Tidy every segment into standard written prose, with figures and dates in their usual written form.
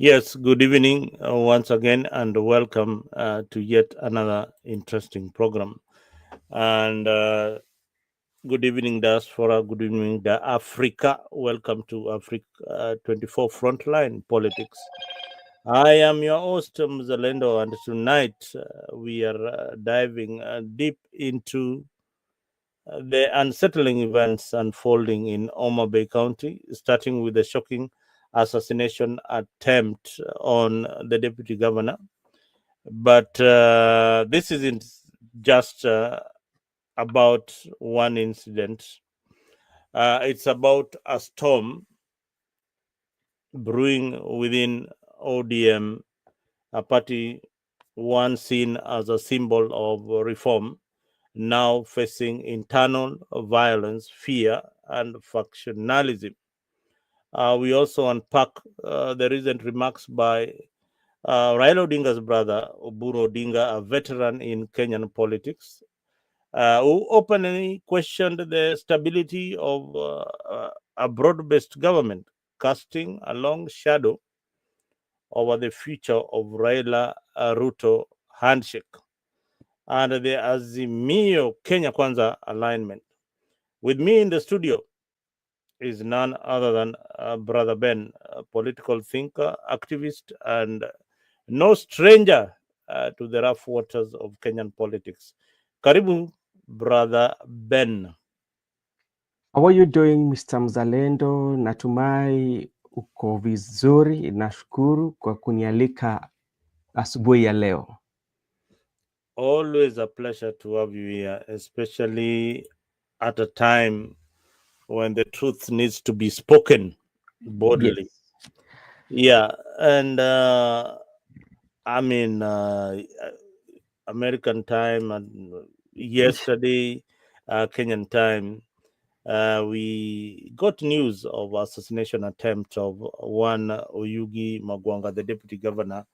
Yes, good evening once again, and welcome to yet another interesting program. And good evening, diaspora. Good evening, Africa. Welcome to Africa 24 Frontline Politics. I am your host, Mzalendo, and tonight we are diving deep into the unsettling events unfolding in Homa Bay County, starting with the shocking assassination attempt on the deputy governor. But this isn't just about one incident. It's about a storm brewing within ODM, a party once seen as a symbol of reform, now facing internal violence, fear, and factionalism. We also unpack the recent remarks by Raila Odinga's brother, Oburu Odinga, a veteran in Kenyan politics, who openly questioned the stability of a broad based government, casting a long shadow over the future of Raila Ruto handshake and the Azimio Kenya Kwanza alignment. With me in the studio is none other than Brother Ben, a political thinker, activist, and no stranger to the rough waters of Kenyan politics. Karibu, Brother Ben. How are you doing Mr. Mzalendo? Natumai uko vizuri. Nashukuru kwa kunialika asubuhi ya leo. Always a pleasure to have you here, especially at a time when the truth needs to be spoken boldly. Yes. Yeah, and I mean, American time and yesterday, Kenyan time, we got news of assassination attempt of one Oyugi Magwanga, the deputy governor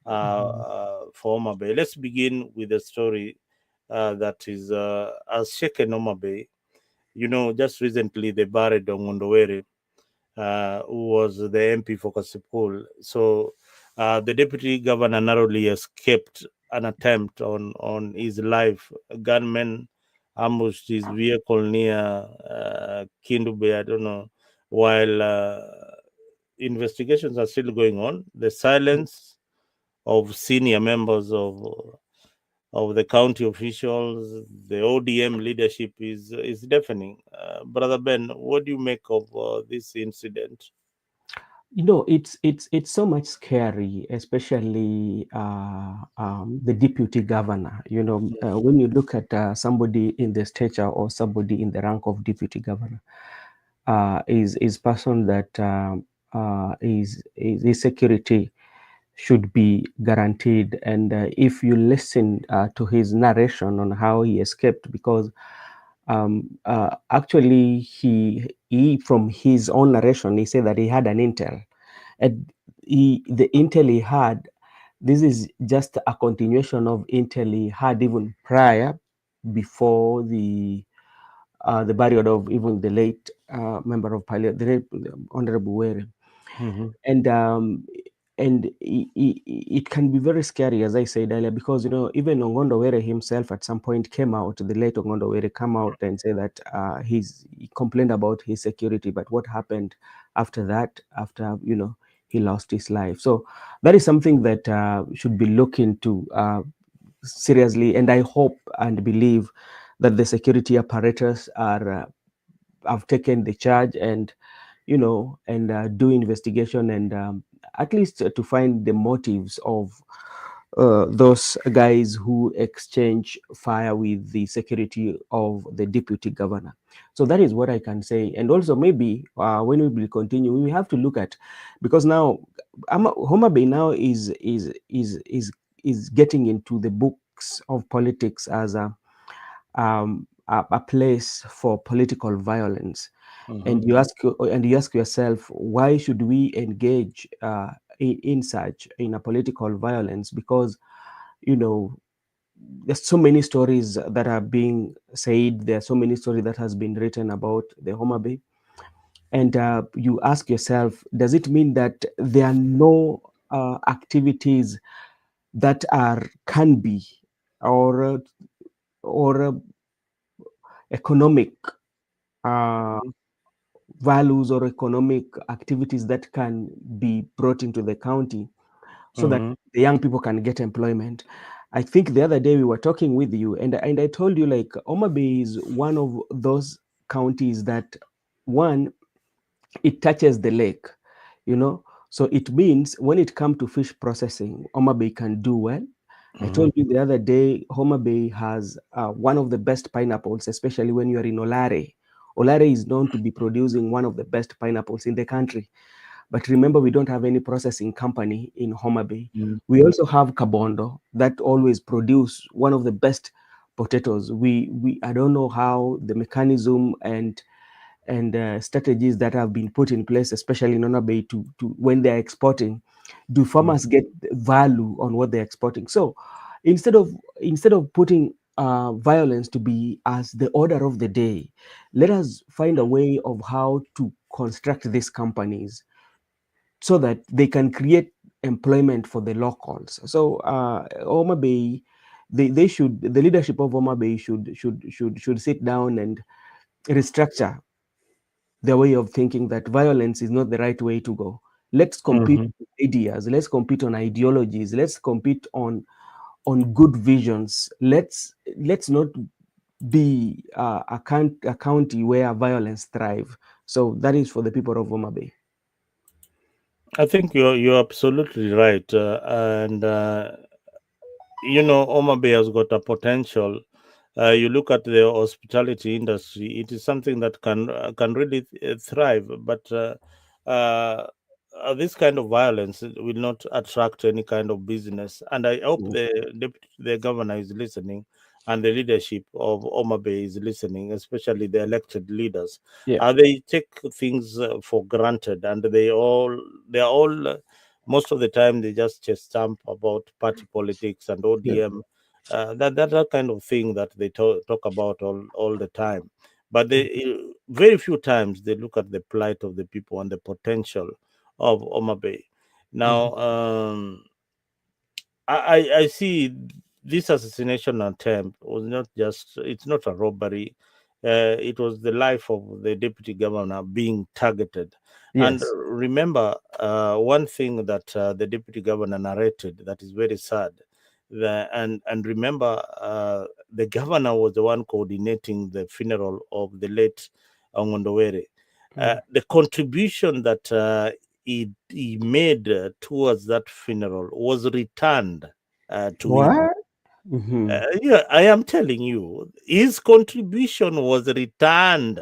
for Homa Bay. Let's begin with the story that is has shaken Homa Bay. You know, just recently they buried Ongondowere, who was the MP for Kasipul. So the deputy governor narrowly escaped an attempt on his life. Gunmen ambushed his vehicle near Kindube, I don't know, while investigations are still going on. The silence of senior members of the county officials, the ODM leadership is deafening. Brother Ben, what do you make of this incident? You know, it's so much scary, especially the deputy governor. You know, when you look at somebody in the stature or somebody in the rank of deputy governor, is person that is security should be guaranteed. And if you listen to his narration on how he escaped, because actually he from his own narration, he said that he had an intel, and the intel he had, this is just a continuation of intel he had even prior, before the burial of even the late member of parliament, the late Honorable Were. Mm-hmm. And it can be very scary, as I said earlier, because, you know, even Ongondo Were himself at some point came out, the late Ongondo Were came out and said that he complained about his security, but what happened after that, after, you know, he lost his life. So that is something that should be looked into seriously, and I hope and believe that the security apparatus are have taken the charge, and, you know, and do investigation, and at least to find the motives of those guys who exchange fire with the security of the deputy governor. So that is what I can say. And also, maybe when we will continue, we have to look at, because now Homa Bay now is getting into the books of politics as a place for political violence. Mm-hmm. And you ask yourself, why should we engage in such, in a political violence? Because, you know, there's so many stories that are being said, there are so many stories that has been written about the Homa Bay, and you ask yourself, does it mean that there are no activities that are can be or or economic uh, values or economic activities that can be brought into the county so that Mm-hmm. the young people can get employment. I think the other day we were talking with you, and I told you like Homa Bay is one of those counties that one it touches the lake, you know. So it means when it comes to fish processing, Homa Bay can do well. I Mm-hmm. told you the other day, Homa Bay has one of the best pineapples, especially when you are in Olare. Olare is known to be producing one of the best pineapples in the country. But remember, we don't have any processing company in Homa Bay. We also have Kabondo that always produce one of the best potatoes. We I don't know how the mechanism and strategies that have been put in place, especially in Homa Bay, to when they're exporting, do farmers get value on what they're exporting? So instead of putting violence to be as the order of the day, let us find a way of how to construct these companies so that they can create employment for the locals. So Homa Bay, they should the leadership of Homa Bay should sit down and restructure their way of thinking that violence is not the right way to go. Let's compete Mm-hmm. on ideas. Let's compete on ideologies. Let's compete on good visions. Let's not be a county where violence thrive. So that is for the people of Homa Bay. I think you're absolutely right, and Homa Bay has got a potential. You look at the hospitality industry; it is something that can really thrive. But uh, this kind of violence will not attract any kind of business. And I hope Mm. the governor is listening, and the leadership of Homa Bay is listening, especially the elected leaders. Yeah, They take things for granted, and they are all. Most of the time, they just stamp about party politics and yeah. ODM, that kind of thing that they talk about all the time. But they very few times they look at the plight of the people and the potential of Homa Bay. Mhm. Now, I see this assassination attempt was not just, it's not a robbery. It was the life of the deputy governor being targeted. And Yes. remember, one thing that the deputy governor narrated that is very sad. And remember, the governor was the one coordinating the funeral of the late Ongondowere. Mm. The contribution that he made towards that funeral was returned to him. What? Mhm. Yeah, I am telling you, his contribution was returned,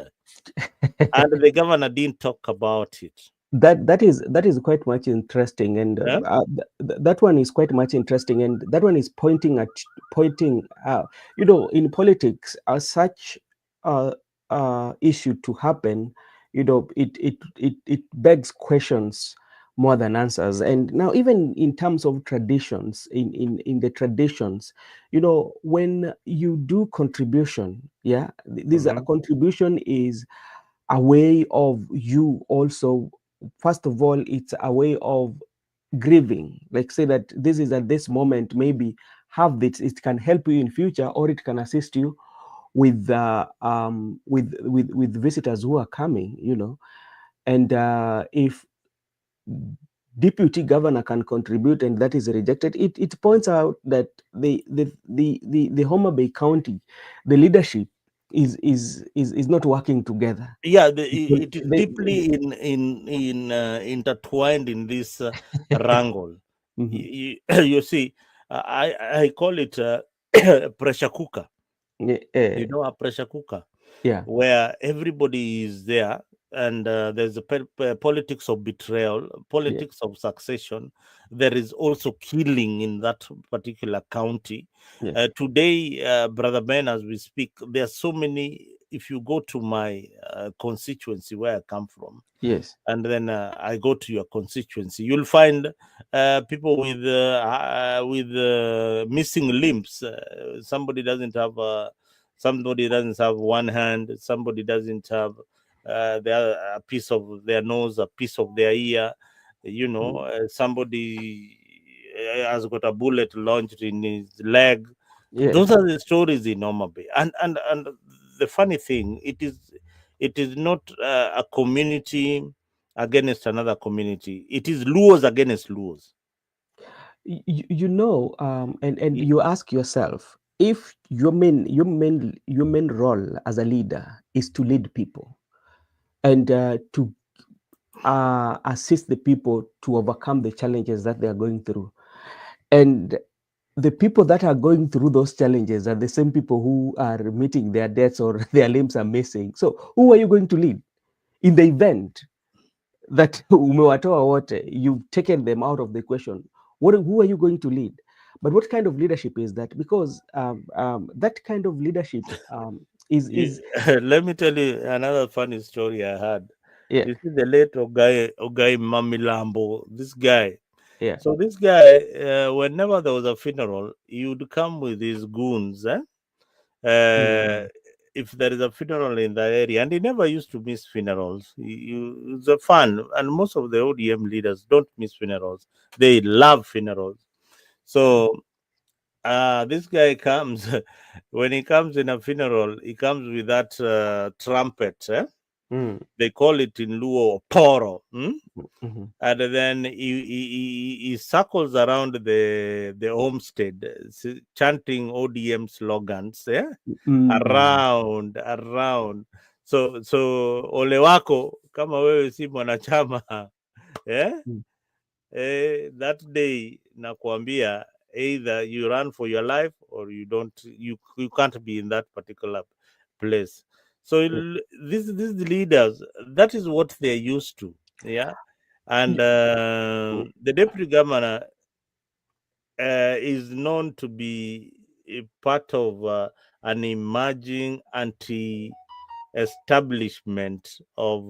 and the governor didn't talk about it. That is quite much interesting, and Eh? that one is quite much interesting, and that one is pointing you know, in politics, as such uh, issue to happen, you know, it begs questions more than answers. And now, even in terms of traditions, in the traditions, you know, when you do contribution, yeah, this a Mhm. contribution is a way of you also, first of all, it's a way of grieving, like say that this is at this moment, maybe have this, it can help you in future, or it can assist you with visitors who are coming, you know. And if deputy governor can contribute and that is rejected, it points out that the Homa Bay County, the leadership is not working together. Yeah, it is They, deeply intertwined in this wrangle. mhm. You see, I call it pressure cooker. Yeah, You know, a pressure cooker yeah, where everybody is there, and there's a politics of betrayal, yeah, politics of succession. There is also killing in that particular county. yeah, Today, Brother Ben, as we speak, there are so many. If you go to my constituency where I come from, yes, and then I go to your constituency, you'll find people with missing limbs. Somebody doesn't have one hand. Somebody doesn't have a piece of their nose, a piece of their ear. mm, somebody has got a bullet launched in his leg. yeah. Those are the stories in Homa Bay. And the funny thing, it is not a community against another community. It is Luos against Luos. And you ask yourself, if your main role as a leader is to lead people and to assist the people to overcome the challenges that they are going through, and the people that are going through those challenges are the same people who are meeting their deaths or their limbs are missing. So who are you going to lead in the event that umewatoa wote, you've taken them out of the equation? Who are you going to lead? But what kind of leadership is that? Because that kind of leadership is Let me tell you another funny story I had. yeah, You see, the late Ogai Mamilambo, this guy. yeah. So this guy, whenever there was a funeral, he would come with his goons. Uh, Mm, if there is a funeral in the area, and he never used to miss funerals. It's a fun, and most of the ODM leaders don't miss funerals. They love funerals. So this guy comes when he comes in a funeral, he comes with that trumpet. mm, They call it in Luo poro. mhm, And then he circles around the homestead, chanting ODM slogans, mm, around. So ole wako kama wewe si mwanachama eh? mm, That day nakwambia, either you run for your life or you can't be in that particular place. So mm, these leaders, that is what they're used to. Yeah. And y- mm, the deputy governor is known to be a part of an emerging anti-establishment of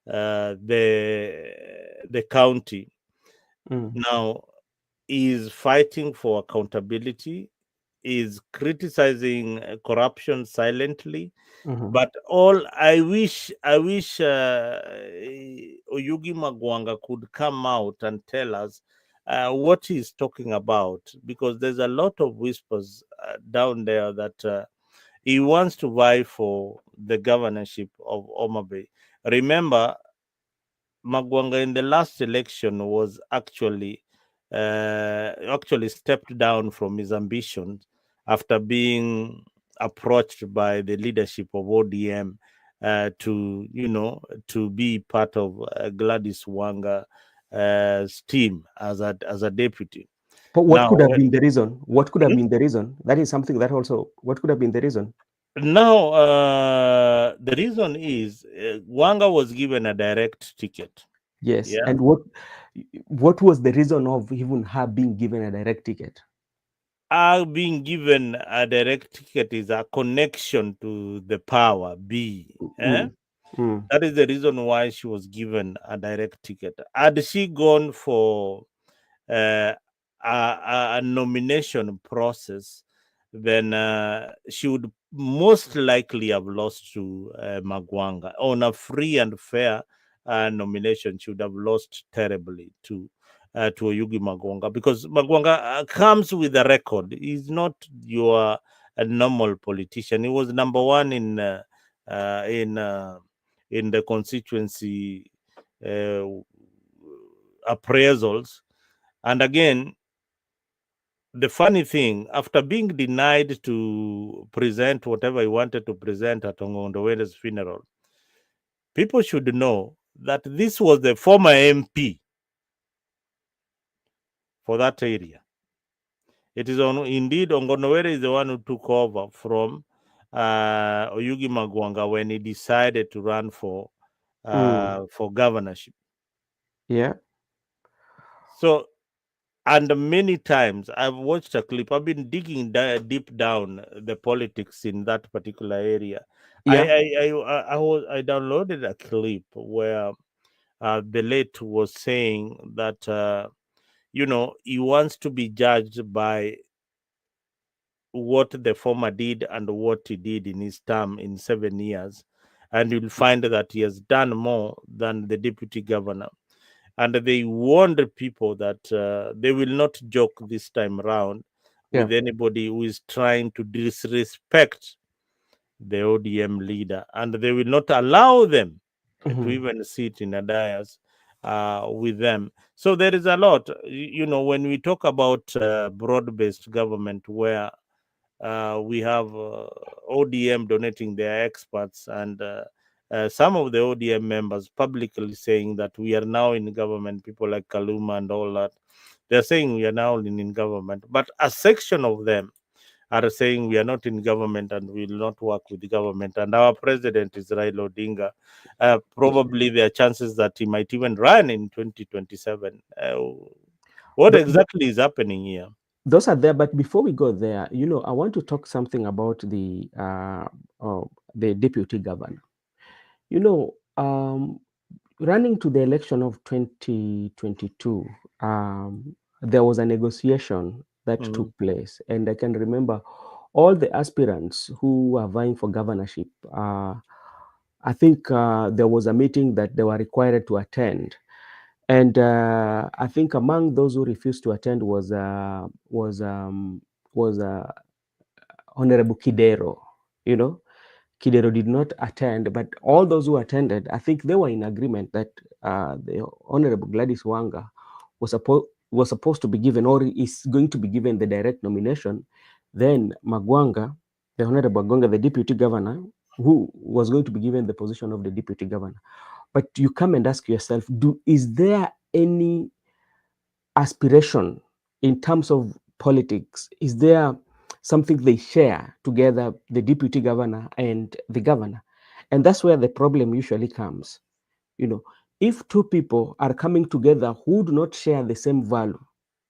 the county. mm, Now, is fighting for accountability, is criticizing corruption silently. mhm. But all I wish Oyugi Magwanga could come out and tell us what he's talking about, because there's a lot of whispers down there that he wants to vie for the governorship of Homabay. Remember, Magwanga in the last election was actually stepped down from his ambitions after being approached by the leadership of ODM to be part of Gladys Wanga's team as a deputy. But what Now, could have been the reason? What could have been the reason? That is something that also, what could have been the reason? the reason is Wanga was given a direct ticket. Yes. Yeah. And what was the reason of even her being given a direct ticket? Being given a direct ticket is a connection to the power B. Mm, mm, That is the reason why she was given a direct ticket. Had she gone for uh, a nomination process, then she would most likely have lost to Magwanga. On a free and fair nomination, she would have lost terribly to Oyugi Magwanga, because Magwanga comes with a record. He's not your normal politician. He was number one uh, in uh, in the constituency uh, appraisals. And again, the funny thing, after being denied to present whatever he wanted to present at Ongondowere's funeral, people should know that this was the former MP for that area. It is indeed Ongondowere is the one who took over from Oyugi Magwanga when he decided to run mm. for governorship. Yeah. So, and many times I've watched a clip. I've been digging deep down the politics in that particular area. Yeah. I downloaded a clip where the late was saying that he wants to be judged by what the former did and what he did in his term in 7 years, and you'll find that he has done more than the deputy governor. and they warned people that they will not joke this time around Yeah. with anybody who is trying to disrespect the ODM leader, and they will not allow them to Mhm. even sit in a dais with them. So there is a lot, when we talk about broad-based government where we have ODM donating their experts, and some of the ODM members publicly saying that we are now in government. People like Kaluma and all that, they're saying we are now in government. But a section of them are saying we are not in government and will not work with the government. And our president is Raila Odinga. Probably there are chances that he might even run in 2027. What Th- th- exactly is happening here? those are there, but before we go there, I want to talk something about the deputy governor. You know, running to the election of 2022, there was a negotiation that Mm, took place, and I can remember all the aspirants who were vying for governorship. I think there was a meeting that they were required to attend, and I think among those who refused to attend was Honorable Kidero. You know, Kidero did not attend, but all those who attended, I think they were in agreement that the Honorable Gladys Wanga was supposed to be given, or is going to be given, the direct nomination. Then Magwanga, the Honorable Magwanga, the deputy governor, who was going to be given the position of the deputy governor. But you come and ask yourself, is there any aspiration in terms of politics? Is there something they share together, the deputy governor and the governor? And that's where the problem usually comes. You know, if two people are coming together who do not share the same value,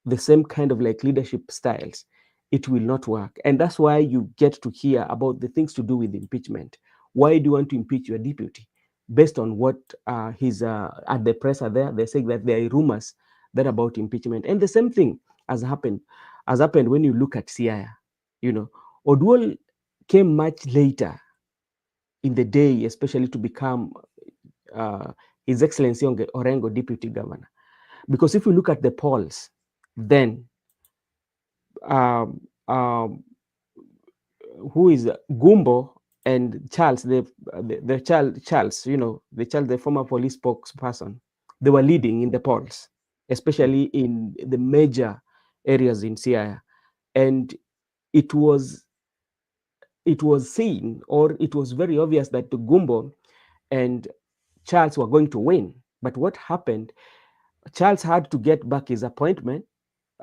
the same kind of like leadership styles, it will not work. And that's why you get to hear about the things to do with impeachment. Why do you want to impeach your deputy? Based on what his at the press are there, they say that there are rumors that about impeachment. And the same thing has happened when you look at Siaya. You know, Oduol came much later in the day, especially to become uh, His Excellency Orengo deputy governor. Because if you look at the polls, then um, um, who is Gumbo and Charles, the child Charles, the former police spokesperson, they were leading in the polls, especially in the major areas in Siaya, and it was seen, or it was very obvious that the Gumbo and Charles were going to win. But what happened? Charles had to get back his appointment.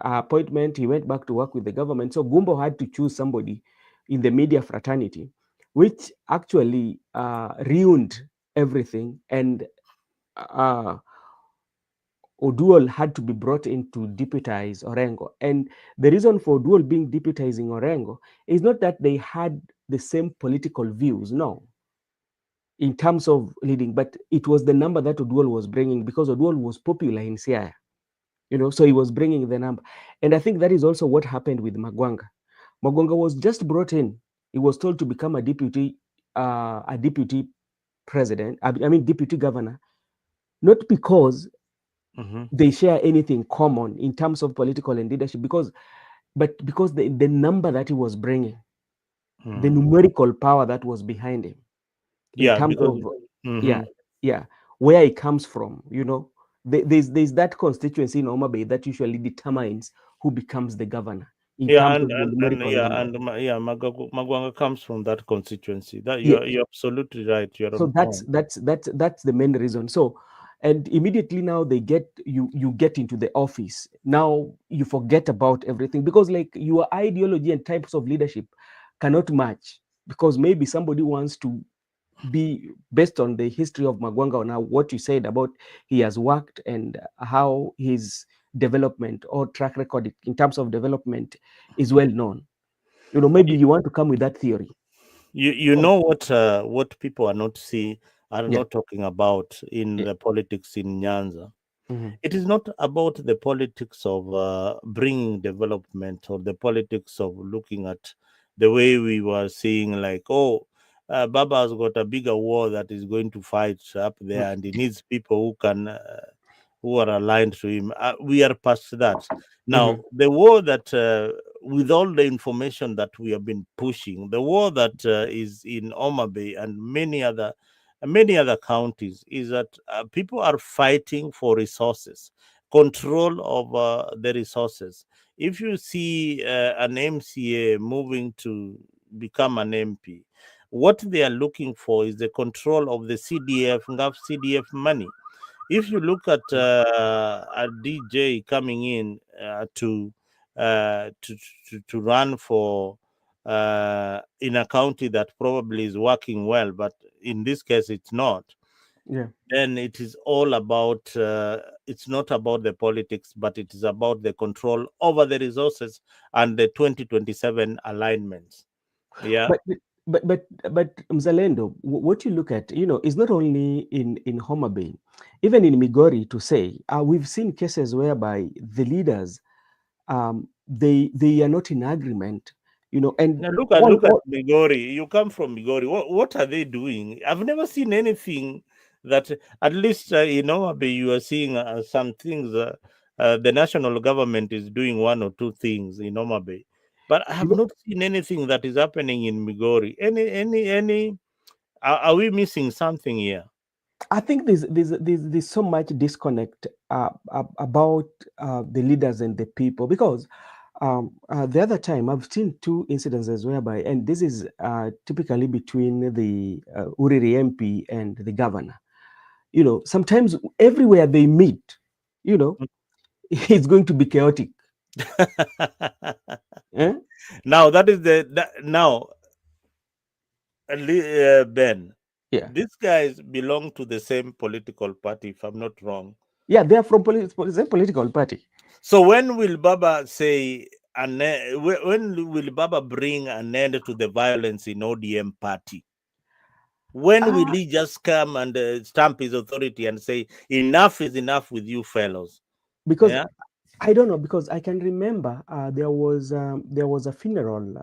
He went back to work with the government. So Gumbo had to choose somebody in the media fraternity, which actually ruined everything. And uh, Oduol had to be brought in to deputize Orengo. And the reason for Oduol being deputizing Orengo is not that they had the same political views, no, in terms of leading, but it was the number that Oduol was bringing, because Oduol was popular in Siaya. So he was bringing the number. And I think that is also what happened with Magwanga. Magwanga was just brought in. He was told to become a deputy president, I mean deputy governor, not because mhm, they share anything common in terms of political and leadership, but because the number that he was bringing, the mhm. numerical power that was behind him, in Yeah, terms because of, yeah, mhm. yeah, where it comes from. There's that constituency in Homa Bay that usually determines who becomes the governor in Yeah, terms and of the and numerical yeah, number. Magwanga comes from that constituency. That Yeah, you're absolutely right. You're so on point. that's the main reason. So, and immediately now you get into the office. Now you forget about everything, because like your ideology and types of leadership cannot match, because maybe somebody wants to be based on the history of Magwanga, on how, what you said about he has worked and how his development or track record in terms of development is well known. Maybe you want to come with that theory. You Oh, know what people are yeah. not talking about in Yeah. the politics in Nyanza. Mhm. It is not about the politics of bringing development, or the politics of looking at the way we were seeing, like, oh, Baba has got a bigger war that is going to fight up there, and he needs people who are aligned to him. We are past that. Now, Mhm. the war that, with all the information that we have been pushing, the war that is in Homa Bay and many other counties, is that people are fighting for resources, control of the resources. If you see an MCA moving to become an MP, what they are looking for is the control of the CDF, NGAF CDF money. If you look at a DJ coming in to run for in a county that probably is working well, but in this case it's not, Yeah. then it is all about it's not about the politics, but it is about the control over the resources and the 2027 alignments. Yeah. But but Mzalendo, what you look at, is not only in Homa Bay, even in Migori. To say, we've seen cases whereby the leaders, they are not in agreement, and Now all, look at Migori. You come from Migori. What are they doing? I've never seen anything that, at least in Homabay, you are seeing some things. The national government is doing one or two things in Homabay, but I you have know, not seen anything that is happening in Migori. Any? Are we missing something here? I think there's so much disconnect about the leaders and the people, because the other time I've seen two incidences whereby, and this is typically between the Uriri MP and the governor. Sometimes everywhere they meet, you know, it's going to be chaotic. Eh? Now that is now Ben. Yeah, These guys belong to the same political party, if I'm not wrong. yeah, they are from same political party. So when will Baba say when will Baba bring an end to the violence in ODM party? When will Uh, he just come and stamp his authority and say enough is enough with you fellows? because Yeah. I don't know, because I can remember there was a funeral.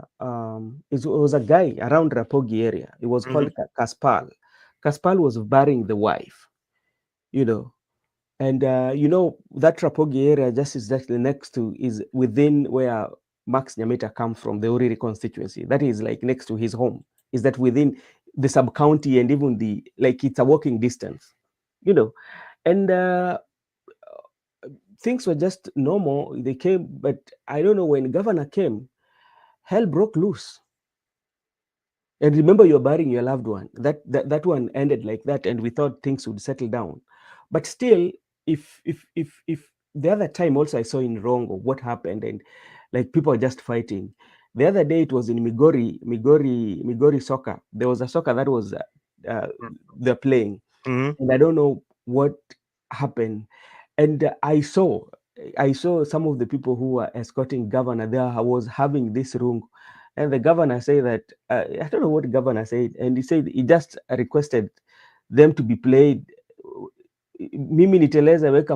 It was a guy around Rapogi area. It was Hmm. called Kaspal. Kaspal was burying the wife, you know, and that Rapogi area just is exactly next to, is within where Max Nyamita come from, the Uriri constituency. That is like next to his home. Is that within the sub county, and even the, like, it's a walking distance, you know, and things were just normal. They came, but I don't know, when governor came, hell broke loose. And remember, you're burying your loved one. That one ended like that, and we thought things would settle down. But still, if the other time also I saw in Rongo what happened, and like people are just fighting. The other day it was in Migori soccer. There was a soccer that was uh, they're playing, Hmm. and I don't know what happened. And I saw some of the people who were escorting governor there was having this room, and the governor said that I don't know what the governor said, and he said he just requested them to be played. Mimi niteleza weka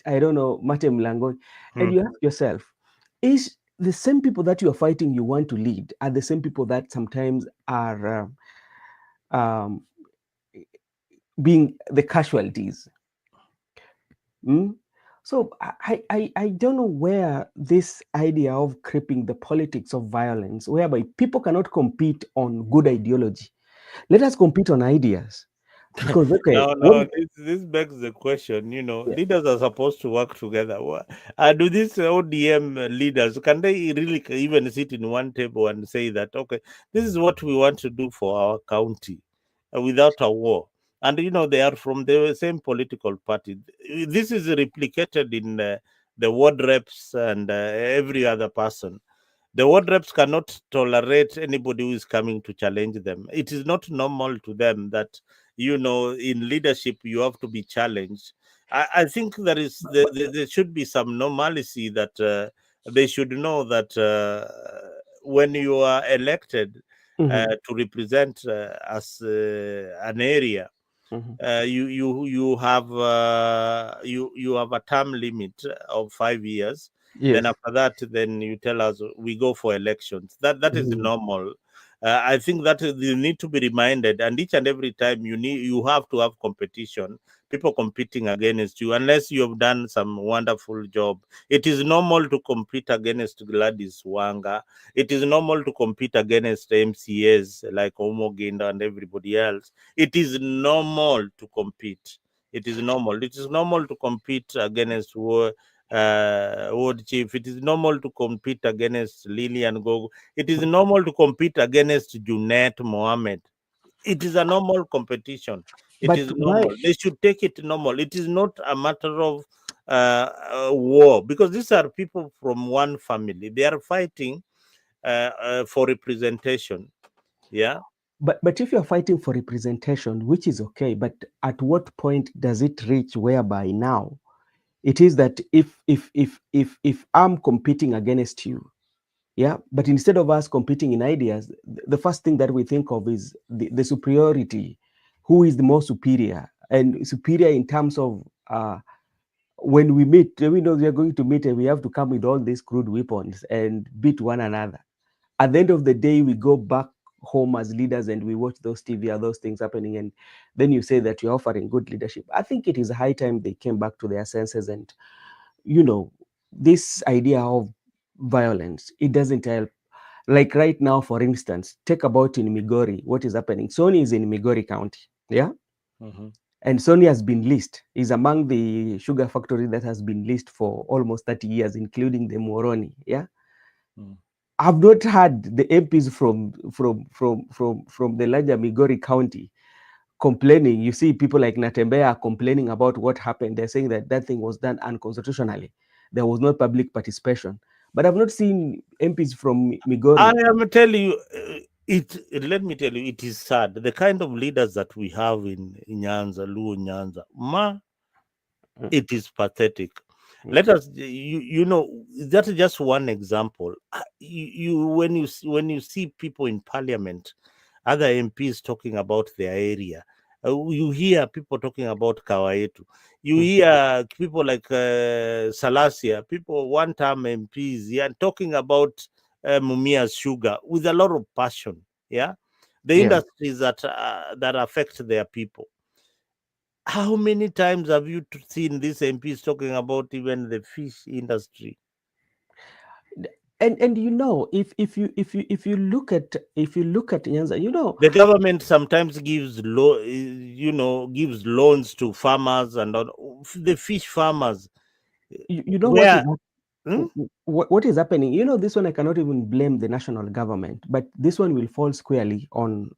I don't know, mate mlangoni, and you ask yourself, is the same people that you are fighting you want to lead are the same people that sometimes are um, being the casualties. Mm? So I don't know where this idea of creeping the politics of violence, whereby people cannot compete on good ideology. Let us compete on ideas. Because okay, No, what? no, this begs the question. Yeah. Leaders are supposed to work together. Do these ODM leaders, can they really even sit in one table and say that, okay, this is what we want to do for our county without a war? And, they are from the same political party. This is replicated in the ward reps and every other person. The ward reps cannot tolerate anybody who is coming to challenge them. It is not normal to them that, in leadership you have to be challenged. I think there should be some normalcy that they should know that when you are elected Mhm, to represent as an area, mhm. you have a term limit of 5 years. Then Yes. after that, then you tell us we go for elections. That is Mhm. normal. I think that you need to be reminded, and each and every time you have to have competition. people competing against you unless you have done some wonderful job. It is normal to compete against Gladys Wanga. It is normal to compete against MCAs like Omoginda and everybody else. It is normal to compete. It is normal. It is normal to compete against ward chief. It is normal to compete against Lillian Gogo. It is normal to compete against Junet Mohammed. It is a normal competition. It But is why? normal. They should take it normal. It is not a matter of war, because these are people from one family. They are fighting for representation. Yeah. But if you're fighting for representation, which is okay, but at what point does it reach whereby now it is that if I'm competing against you, yeah, but instead of us competing in ideas, the first thing that we think of is the superiority. Who is the more superior? And superior in terms of when we meet, we know we are going to meet and we have to come with all these crude weapons and beat one another. At the end of the day, we go back home as leaders and we watch those TV or those things happening, and then you say that you're offering good leadership. I think it is high time they came back to their senses, and this idea of violence, it doesn't help. Like right now, for instance, take about in Migori, what is happening. Sony is in Migori County, yeah, Mm-hmm. and Sony has been leased, is among the sugar factory that has been leased for almost 30 years, including the Moroni, yeah. Mm. I've not heard the MPs from the larger Migori County complaining. You see people like Natembea complaining about what happened. They're saying that that thing was done unconstitutionally. There was no public participation. But I've not seen MPs from I Migori. am telling you, it. Let me tell you, it is sad. The kind of leaders that we have in Nyanza, Luo Nyanza, Mm, it is pathetic. mm, Let us, that is just one example. When you see people in parliament, other MPs talking about their area, you hear people talking about Kawaetu. You mm. hear people like Salasia, people one-time MPs, yeah, talking about Mumia's sugar with a lot of passion. Yeah, the Yeah. industries that affect their people. How many times have you seen these MPs talking about even the fish industry? And if you look at Nyanza, The government sometimes gives loans to farmers and the fish farmers. you know what is Where hmm? what is happening. This one I cannot even blame the national government, but this one will fall squarely on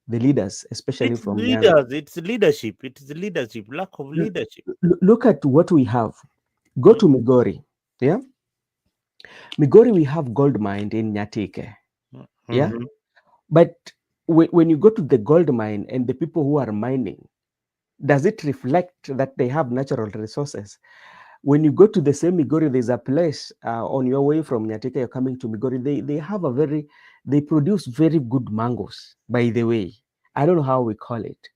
the leaders, especially It's from Nyanza. leaders, it's leadership, lack of leadership. Look at what we have. Go Hmm? to Migori. Yeah. Migori, we have gold mine in Nyatike. Yeah. Mm-hmm. But when you go to the gold mine and the people who are mining, does it reflect that they have natural resources? When you go to the same Migori, there's a place on your way from Nyatike, you're coming to Migori. They produce very good mangoes, by the way. I don't know how we call it.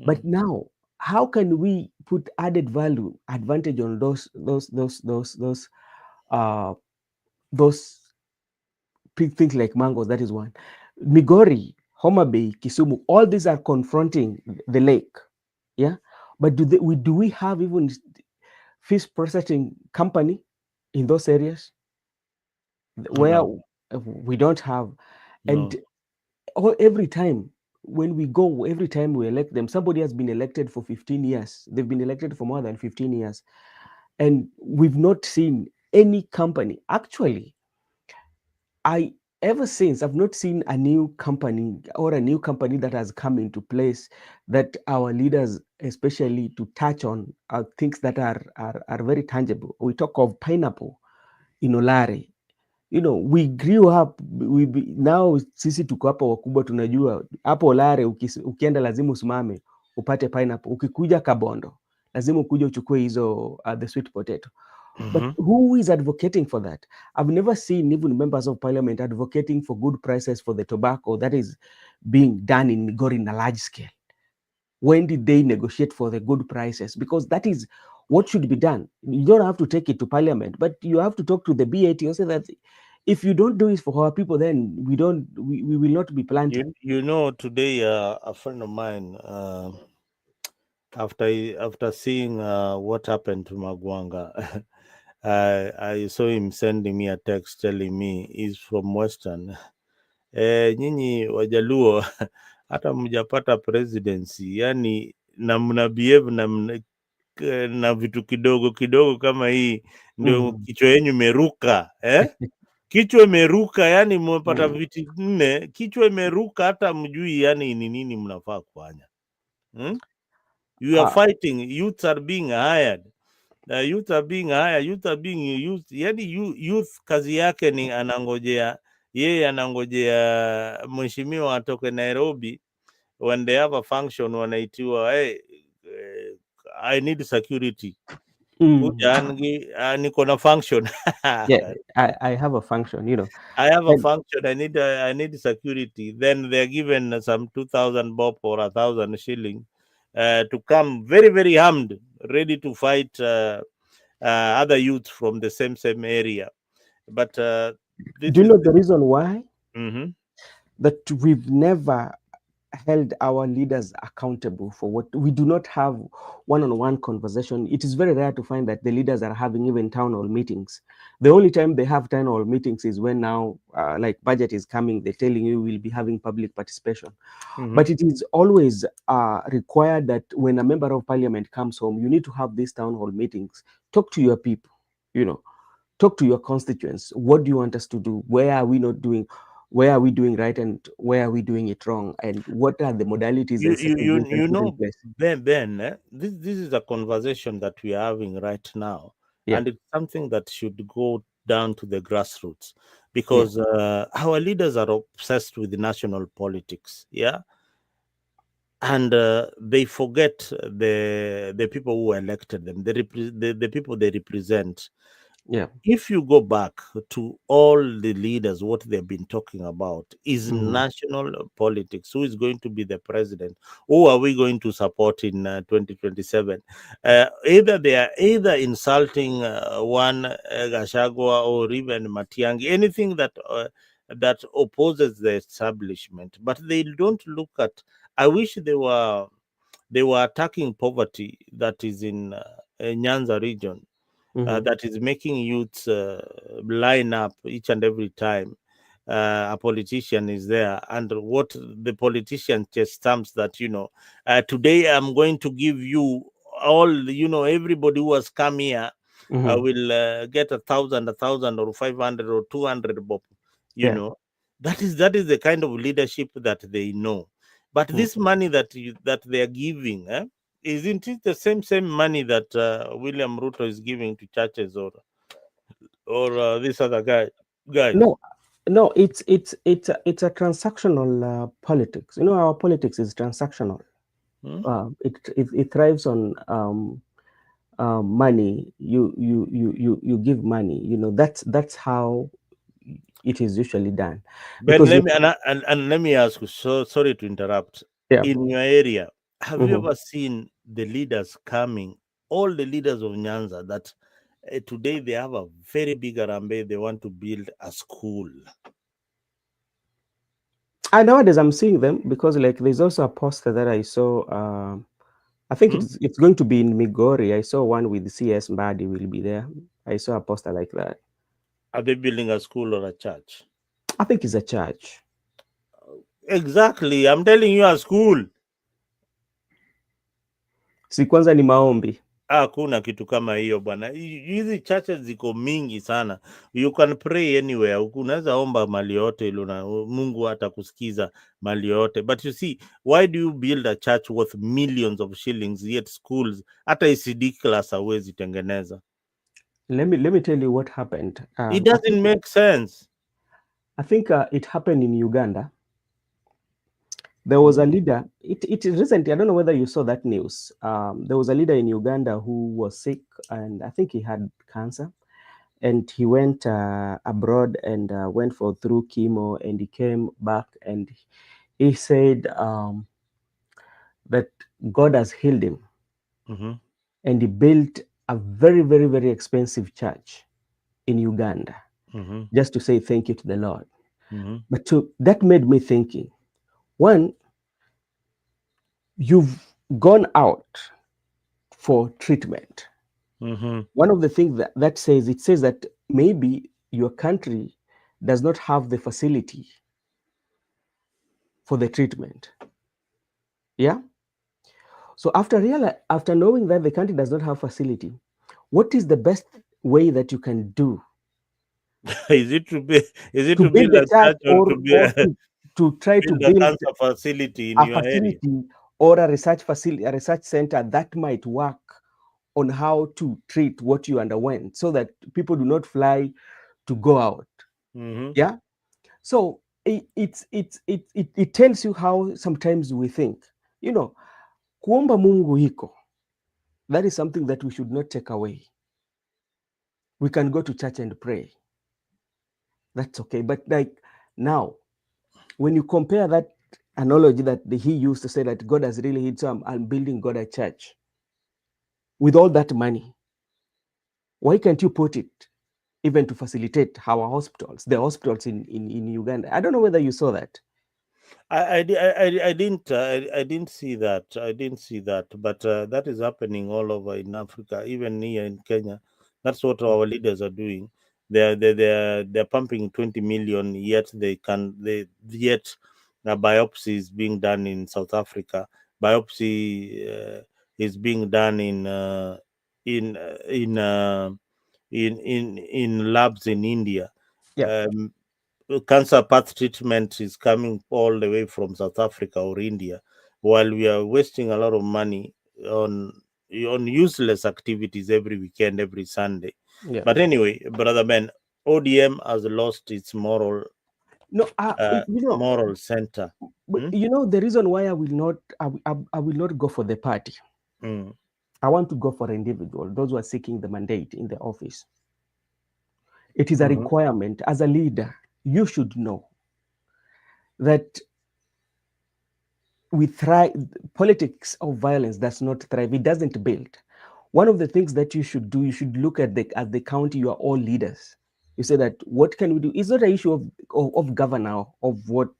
But now, how can we put added value, advantage on uh, those things like mangoes? That is one. Migori, Homa Bay, Kisumu, all these are confronting the lake. Yeah, but do we have even fish processing company in those areas where No, we don't have? And no. every time when we go, every time we elect them, somebody has been elected for 15 years. They've been elected for more than 15 years. And we've not seen any company. Actually, I ever since I've not seen a new company or a new company that has come into place that our leaders, especially to touch on, things that are very tangible. We talk of pineapple in Olare. We grew up, now sisi tuko hapa wakubwa, tunajua hapo Olare ukienda lazima usimame upate pineapple. Ukikuja Kabondo lazima ukuje uchukue hizo the sweet potato. But Mm-hmm. who is advocating for that? I've never seen even members of parliament advocating for good prices for the tobacco that is being done in Migori in a large scale. When did they negotiate for the good prices? Because that is what should be done. You don't have to take it to parliament, but you have to talk to the BAT and say that if you don't do it for our people, then we will not be planting. Today a friend of mine, after seeing what happened to Magwanga. I saw him sending me a text telling me he's from Western. Nyinyi Wajaluo hata mjapata presidency, yani na mna behave na vitu kidogo kidogo kama hii, ndio Mm. kichwa yenyu imeruka kichwa imeruka, yani mmepata viti 4, kichwa imeruka, hata mjui yani ni nini mnafaa kufanya. You are Uh, fighting, youths are being hired. Youth are being hired, youth are being used. Yani youth kazi yake ni anangojea mheshimiwa atoke Nairobi, when they have a function wanaitiwa, hey, I need security, kuja niko na function. yeah, I have a function, I have a and function. I need security. Then they're given some 2,000 bob or 1,000 shilling to come very very armed, ready to fight other youth from the same area. But do this you is know the reason why? Mhm. That we've never held our leaders accountable for what we do not have one-on-one conversation. It is very rare to find that the leaders are having even town hall meetings. The only time they have town hall meetings is when now like budget is coming, they're telling you we'll be having public participation. Mhm. But it is always required that when a member of parliament comes home, you need to have these town hall meetings. Talk to your people, you know, talk to your constituents. What do you want us to do? Where are we not doing? Where are we doing right, and where are we doing it wrong? And what are the modalities You and you strategies you we can you put in know, place? this is a conversation that we are having right now, Yeah, and it's something that should go down to the grassroots, yeah. because our leaders are obsessed with national politics. Yeah, and they forget the people who elected them, the people they represent. Yeah. If you go back to all the leaders, what they've been talking about is Mhm. national politics. Who is going to be the president? Who are we going to support in 2027? Either they are either insulting one Gashagwa or even Matiangi, anything that opposes the establishment, but they don't look at. I wish they were attacking poverty that is in Nyanza region, Mhm. that is making youths line up each and every time a politician is there, and what the politician just stamps that, today I'm going to give you all, everybody who has come here Mhm. will get 1,000 or 500 or 200 bob, you Yeah. know that is the kind of leadership that they know. But Mm. this money that they are giving, isn't it the same money that William Ruto is giving to churches, or this other guys? No, no. It's a transactional politics. Our politics is transactional. Hmm? It thrives on money. You give money. That's how it is usually done, Ben, because let me and let me ask you. So sorry to interrupt. yeah. In your area, have you Mhm. ever seen the leaders coming? All the leaders of Nyanza that today they have a very big arambe. They want to build a school. And nowadays I'm seeing them because like there's also a poster that I saw. I think Hmm? it's going to be in Migori. I saw one with CS Mbadi will be there. I saw a poster like that. Are they building a school or a church? I think it's a church. Exactly. I'm telling you, a school. Si kwanza ni maombi. Hakuna kitu kama hiyo bwana. Hizi churches ziko mingi sana. You can pray anywhere. Unaweza omba mali yote ile Mungu atakusikiza mali yote. But you see, why do you build a church worth millions of shillings, yet schools hata ECD class hawezi tengeneza? Let me tell you what happened. It I think doesn't make sense. it happened in Uganda. There was Hmm? a leader. It recently. I don't know whether you saw that news. There was a leader in Uganda who was sick, and I think he had cancer. And he went abroad and went for through chemo, and he came back and he said that God has healed him, Mm-hmm. and he built a very, very, very expensive church in Uganda Mm-hmm. just to say thank you to the Lord. Mm-hmm. But that made me thinking, one, you've gone out. for treatment. Mm-hmm. One of the things that says, it says that maybe your country does not have the facility for the treatment. Yeah. So after knowing that the country does not have facility, what is the best way that you can do Is it to be? Is it to to build build the a church, church or to be or to try to build a build cancer facility in a your area? facility or a research facility, a research center that might work on how to treat what you underwent, so that people do not fly to go out? Mm-hmm. Yeah. So it tells you how sometimes we think, you know, kuomba Mungu iko. That is something that we should not take away. We can go to church and pray. That's okay. But like now, when you compare that analogy that he used to say that God has really hid, so I'm building God a church with all that money, why can't you put it even to facilitate our hospitals, the hospitals in Uganda? I don't know whether you saw that. I didn't see that. I didn't see that. But that is happening all over in Africa, even here in Kenya. That's what our leaders are doing. They're pumping 20 million, yet yet a biopsy is being done in South Africa. Biopsy is being done in uh, in uh, in labs in India. Yeah. Um, Cancer path treatment is coming all the way from South Africa or India, while we are wasting a lot of money on useless activities every weekend, every Sunday. Yeah. But anyway, brother Ben, ODM has lost its No, moral center. but Hmm? the reason why I will not go for the party. Mm. I want to go for individual, those who are seeking the mandate in the office. It is a Mhm. requirement as a leader. You should know that we thrive. Politics of violence does not thrive. It doesn't build. One of the things that you should do, you should look at the county. You are all leaders. You say that what can we do? It's not an issue of governor of what,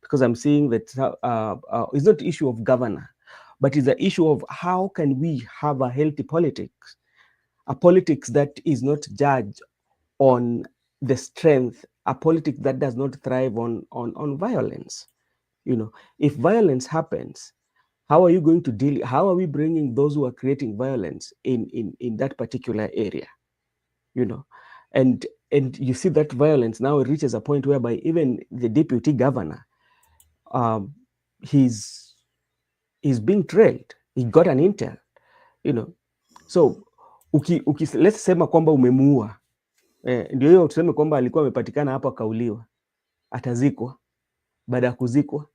because I'm seeing that it's not the issue of governor, but it's the issue of how can we have a healthy politics, a politics that is not judged on the strength, a politics that does not thrive on violence. If violence happens, how are you going to deal? How are we bringing those who are creating violence in that particular area? You know, and you see that violence now reaches a point whereby even the deputy governor, um, he's he's being trailed. He got an intel. You know, so let's sema kwamba umemuua, ndio hiyo tuseme kwamba alikuwa amepatikana hapo akauliwa, atazikwa. Baada ya kuzikwa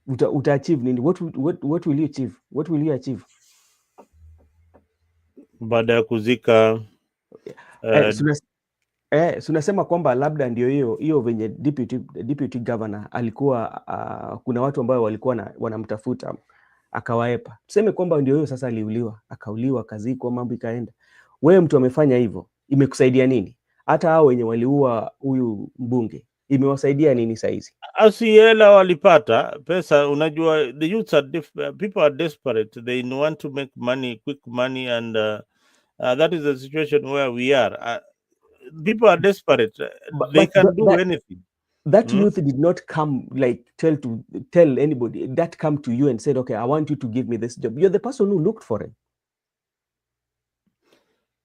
utaachieve nini? What will you achieve? What will you achieve? Baada ya kuzika Eh, uh, tunasema kwamba labda ndio hiyo venye deputy governor alikuwa, kuna watu ambao walikuwa wanamtafuta akawaepa. Tuseme kwamba ndio hiyo sasa aliuliwa, akauliwa, akazikwa, mambo ikaenda. Wewe mtu amefanya hivyo, imekusaidia nini? Hata hao wenye waliua huyu mbunge imewasaidia nini saizi? asiela walipata pesa. Unajua, the youths people are desperate, they want to make money, quick money, and that is the situation where we are. People are desperate. They But can do anything. that Hmm? youth did not come like tell anybody. That come to you and said, okay, I want you to give me this job. You're the person who looked for him.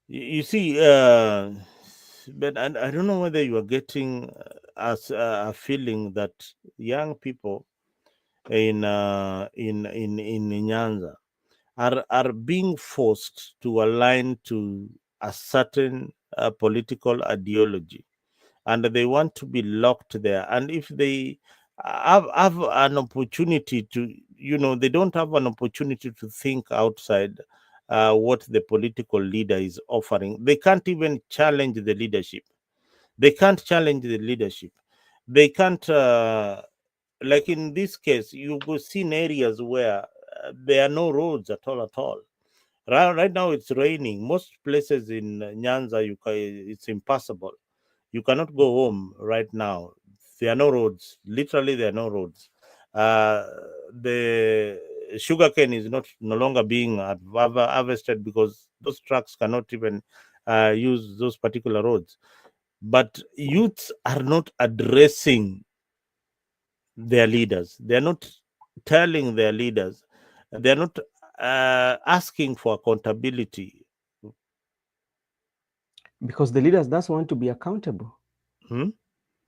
You see, but I don't know whether you are getting a feeling that young people in Nyanza are being forced to align to a certain political ideology, and they want to be locked there. And if they have an opportunity to, they don't have an opportunity to think outside what the political leader is offering. They can't even challenge the leadership. They can't challenge the leadership. They can't, like in this case, you go see in areas where there are no roads at all, at all. Right now, it's raining. Most places in Nyanza, it's impossible. You cannot go home right now. There are no roads. Literally, there are no roads. Uh, the sugarcane is no longer being harvested because those trucks cannot even use those particular roads. But youths are not addressing their leaders. They're not telling their leaders. They're not asking for accountability. Because the leaders doesn't want to be accountable. Hmm?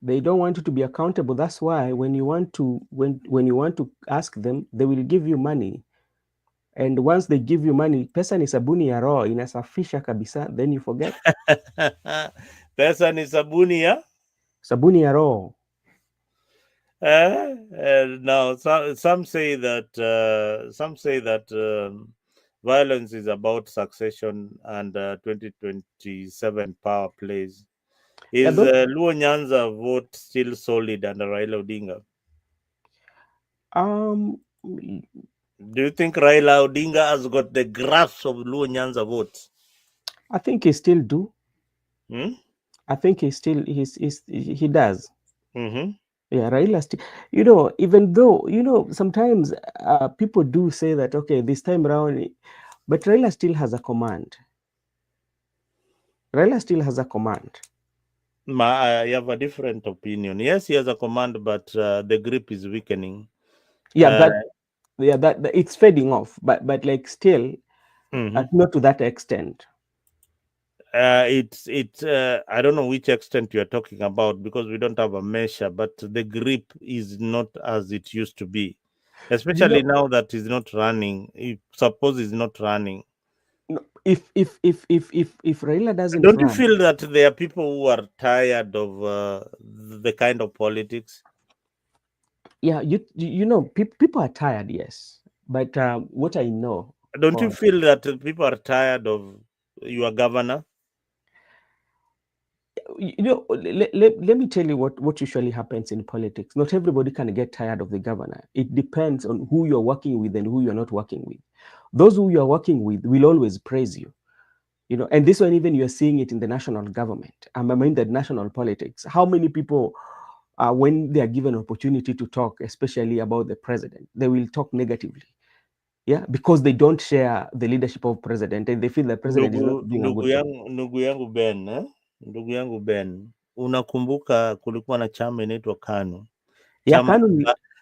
They don't want you to be accountable. That's why when you want to when you want to ask them, they will give you money. And once they give you money, pesa ni sabuni ya roho, inasafisha kabisa, then you forget. Pesa ni sabuni ya Sabuni ya roho. Now some say that violence is about succession and 2027 power plays. Is Luo Nyanza vote still solid under Raila Odinga? Do you think Raila Odinga has got the grasp of Luo Nyanza vote? I think he still do. Hmm? I think he does. Mm-hmm. Yeah, Raila still, you know, even though, you know, sometimes people do say that, okay, this time around, but Raila still has a command. Raila still has a command. I have a different opinion. Yes, he has a command, but the grip is weakening. Yeah, that it's fading off, but like still, not to that extent. It's I don't know which extent you're talking about because we don't have a measure, but the grip is not as it used to be, especially now that he's not running. If suppose he's not running, if Raila doesn't don't you run, feel that there are people who are tired of the kind of politics? Yeah, you know, people are tired, yes, but what I know, Don't you feel that people are tired of your governor? You know, let me tell you what usually happens in politics. Not everybody can get tired of the governor. It depends on who you're working with and who you're not working with. Those who you're working with will always praise you. You know, and this one, even you're seeing it in the national government. I mean, the national politics. How many people, when they are given opportunity to talk, especially about the president, they will talk negatively. Yeah, because they don't share the leadership of president and they feel the president is not doing a good job. Ndugu yangu Ben, unakumbuka kulikuwa na chama inaitwa KANU,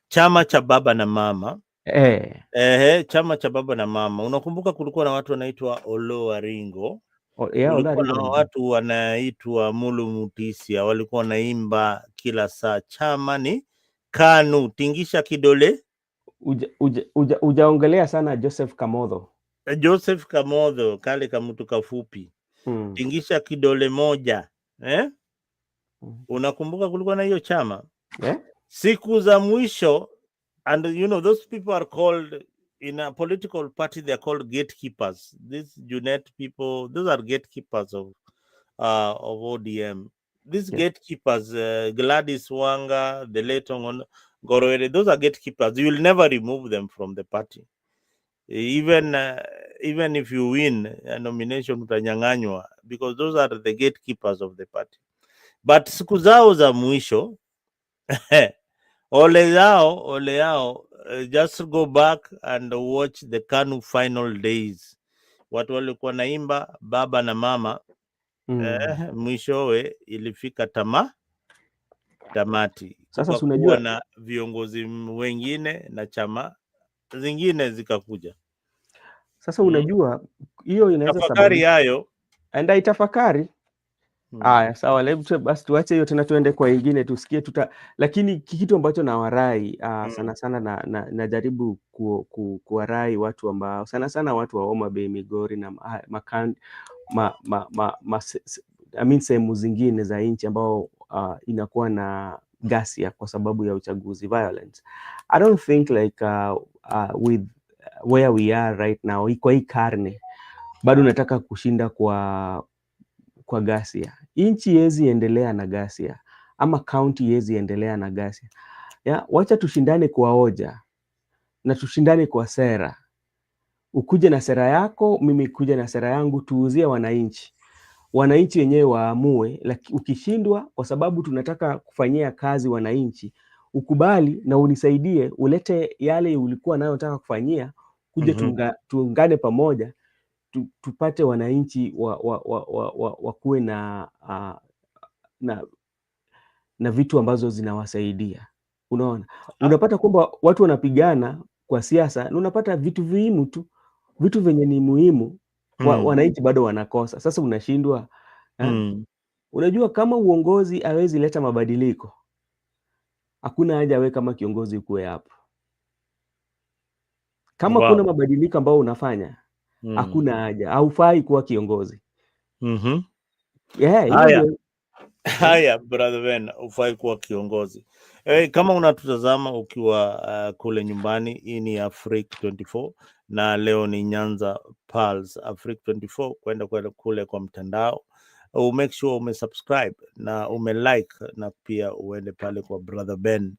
chama cha baba na mama. Chama cha baba na mama. Unakumbuka kulikuwa na watu wanaitwa Olo Waringo, kulikuwa na watu wanaitwa Mulu Mutisia, walikuwa wanaimba kila saa, chama ni KANU, tingisha kidole. Ujaongelea sana Joseph Kamodho, kale kamutu kafupi. Tingisha kidole moja. Unakumbuka kulikuwa na hiyo chama? Siku za mwisho, and you know those people are called in a political party, they are called gatekeepers. These Junet people, those are gatekeepers of ODM. These gatekeepers, Gladys Wanga, the late Gorowere, those are gatekeepers. You will never remove them from the party. Even if you win a nomination utanyang'anywa, because those are the gatekeepers of the party. But siku zao za mwisho ole yao, just go back and watch the KANU final days. Watu walikuwa naimba baba na mama, mwishowe ilifika tamati. Kukakuwa na viongozi wengine na chama zingine zikakuja. Sasa unajua hiyo inaweza tafakari hayo, enda itafakari. Aya, sawa, basi tuache hiyo tena, tuende kwa ingine tusikie lakini kitu ambacho nawarai sana sana najaribu kuwarai watu ambao sana sana watu wa Homa Bay, Migori na sehemu zingine za nchi ambao inakuwa na ghasia kwa sababu ya uchaguzi, violence. I don't think like with where we are right now, kwa hii karne bado nataka kushinda kwa ghasia. Nchi yezi endelea na ghasia, ama county yezi endelea na ghasia. Wacha tushindane kwa hoja na tushindane kwa sera. Ukuje na sera yako, mimi kuja na sera yangu, tuuzie wananchi. Wananchi wenyewe waamue, ukishindwa kwa sababu tunataka kufanyia kazi wananchi, ukubali na unisaidie, ulete yale ulikuwa nayo unataka kufanyia, kuja tuungane pamoja, tupate wananchi wakuwe na na vitu ambazo zinawasaidia. Unaona, unapata kwamba watu wanapigana kwa siasa na unapata vitu muhimu tu, vitu venye ni muhimu wananchi bado wanakosa. Sasa unashindwa Unajua, kama uongozi hawezi leta mabadiliko, hakuna haja wewe kama kiongozi ukuwe hapo. Kama kuna mabadiliko ambayo unafanya, hakuna haja, haufai kuwa kiongozi. Haya brother Ben, ufai kuwa kiongozi. Kama unatutazama ukiwa kule nyumbani, hii ni Africa 24 na leo ni Nyanza Pulse Africa 24, kwenda kule kwa mtandao, make sure umesubscribe na umelike, na pia uende pale kwa brother Ben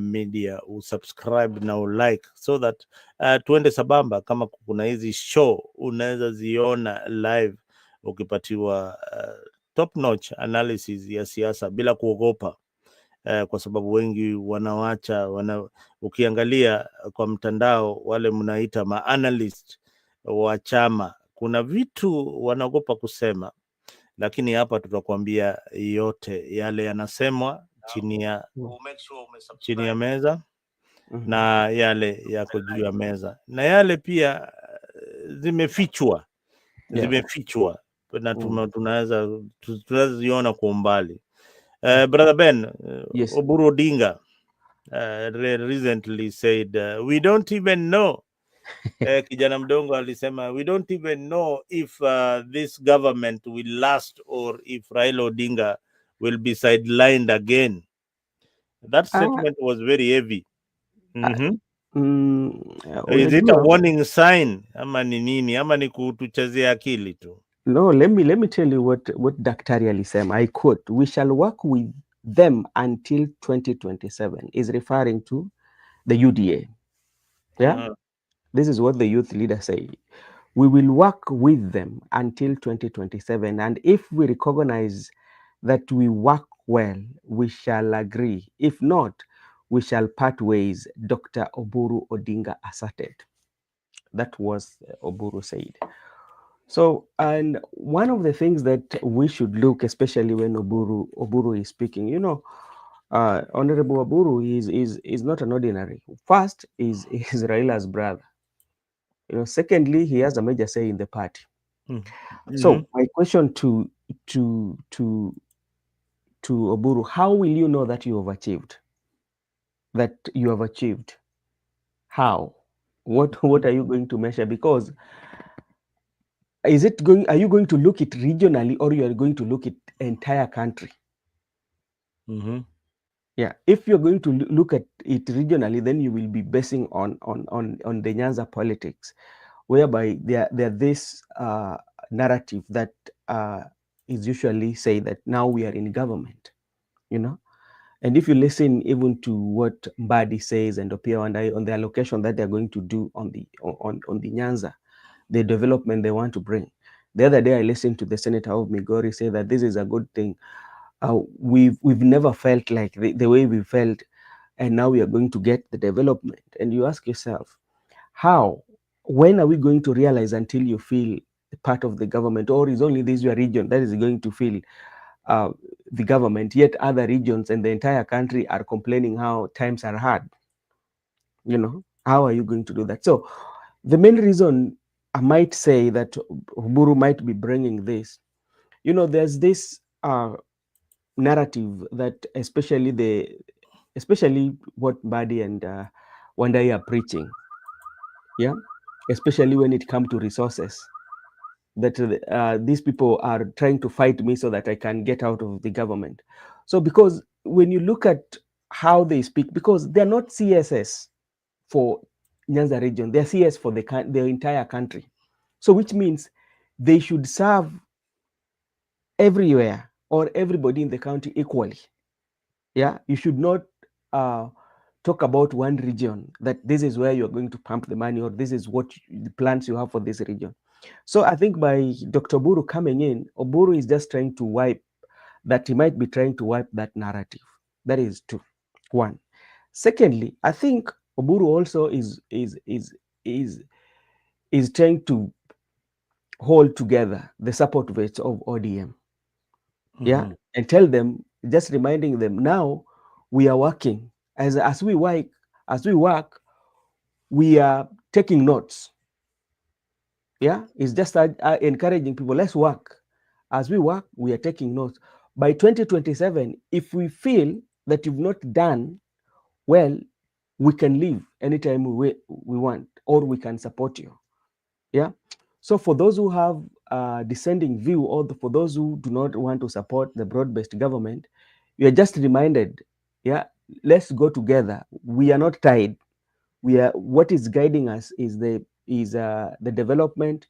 media usubscribe na ulike, so that tuende sabamba. Kama kuna hizi show unaweza ziona live ukipatiwa top notch analysis ya siasa bila kuogopa, kwa sababu wengi ukiangalia kwa mtandao, wale mnaita ma-analyst wa chama, kuna vitu wanaogopa kusema, lakini hapa tutakwambia yote yale yanasemwa chini ya meza na yale yako juu ya meza, na yale pia zimefichwa na tunaweza ziona kwa umbali. Brother Ben, Yes. Oburu Odinga recently said we don't even know kijana mdongo alisema we don't even know if this government will last or if Raila Odinga will be sidelined again. That statement was very heavy. Is it a warning sign ama ni nini, ama ni kutuchezea akili tu? No, let me tell you what Daktari alisema. I quote, "We shall work with them until 2027." is referring to the UDA. Yeah. This is what the youth leader say. We will work with them until 2027, and if we recognize that we work well, we shall agree. If not, we shall part ways, Dr. Oburu Odinga asserted. That was Oburu said. So, and one of the things that we should look, especially when Oburu is speaking, Honorable Oburu is not an ordinary. First, is Raila's brother. Secondly, he has a major say in the party. So, my question to Oburu: how will you know that you have achieved? How? What are you going to measure? Because are you going to look it regionally, or you are going to look at entire country? Yeah, if you're going to look at it regionally, then you will be basing on the Nyanza politics, whereby there this narrative that is usually say that now we are in government, and if you listen even to what Mbadi says and Opiah Wandayi on the allocation that they're going to do on the Nyanza, the development they want to bring. The other day I listened to the Senator of Migori say that this is a good thing. We've never felt like the way we felt, and now we are going to get the development. And you ask yourself, how? When are we going to realize until you feel part of the government, or is only this your region that is going to feel the government, yet other regions and the entire country are complaining how times are hard? How are you going to do that? So the main reason I might say that Oburu might be bringing this, there's this narrative that especially what Mbadi and Wandayi are preaching, yeah, especially when it comes to resources, that these people are trying to fight me so that I can get out of the government. So because when you look at how they speak, because they're not CSS for Nyanza region, they're CS for the entire country. So which means they should serve everywhere or everybody in the country equally. Yeah, you should not talk about one region, that this is where you're going to pump the money, or this is what the plans you have for this region. So I think by Dr. Oburu coming in, Oburu is just he might be trying to wipe that narrative. That is two. One. Secondly, I think Oburu also is is trying to hold together the support base of ODM. Yeah, Mhm. and tell them, just reminding them now we are working as we work, as we work, we are taking notes. Yeah, it's just encouraging people, let's work. As we work, we are taking notes. By 2027, if we feel that you've not done well, we can leave anytime we want, or we can support you. Yeah. So for those who have a dissenting view, or for those who do not want to support the broad-based government, you are just reminded, yeah, let's go together. We are not tied. We are, what is guiding us is the development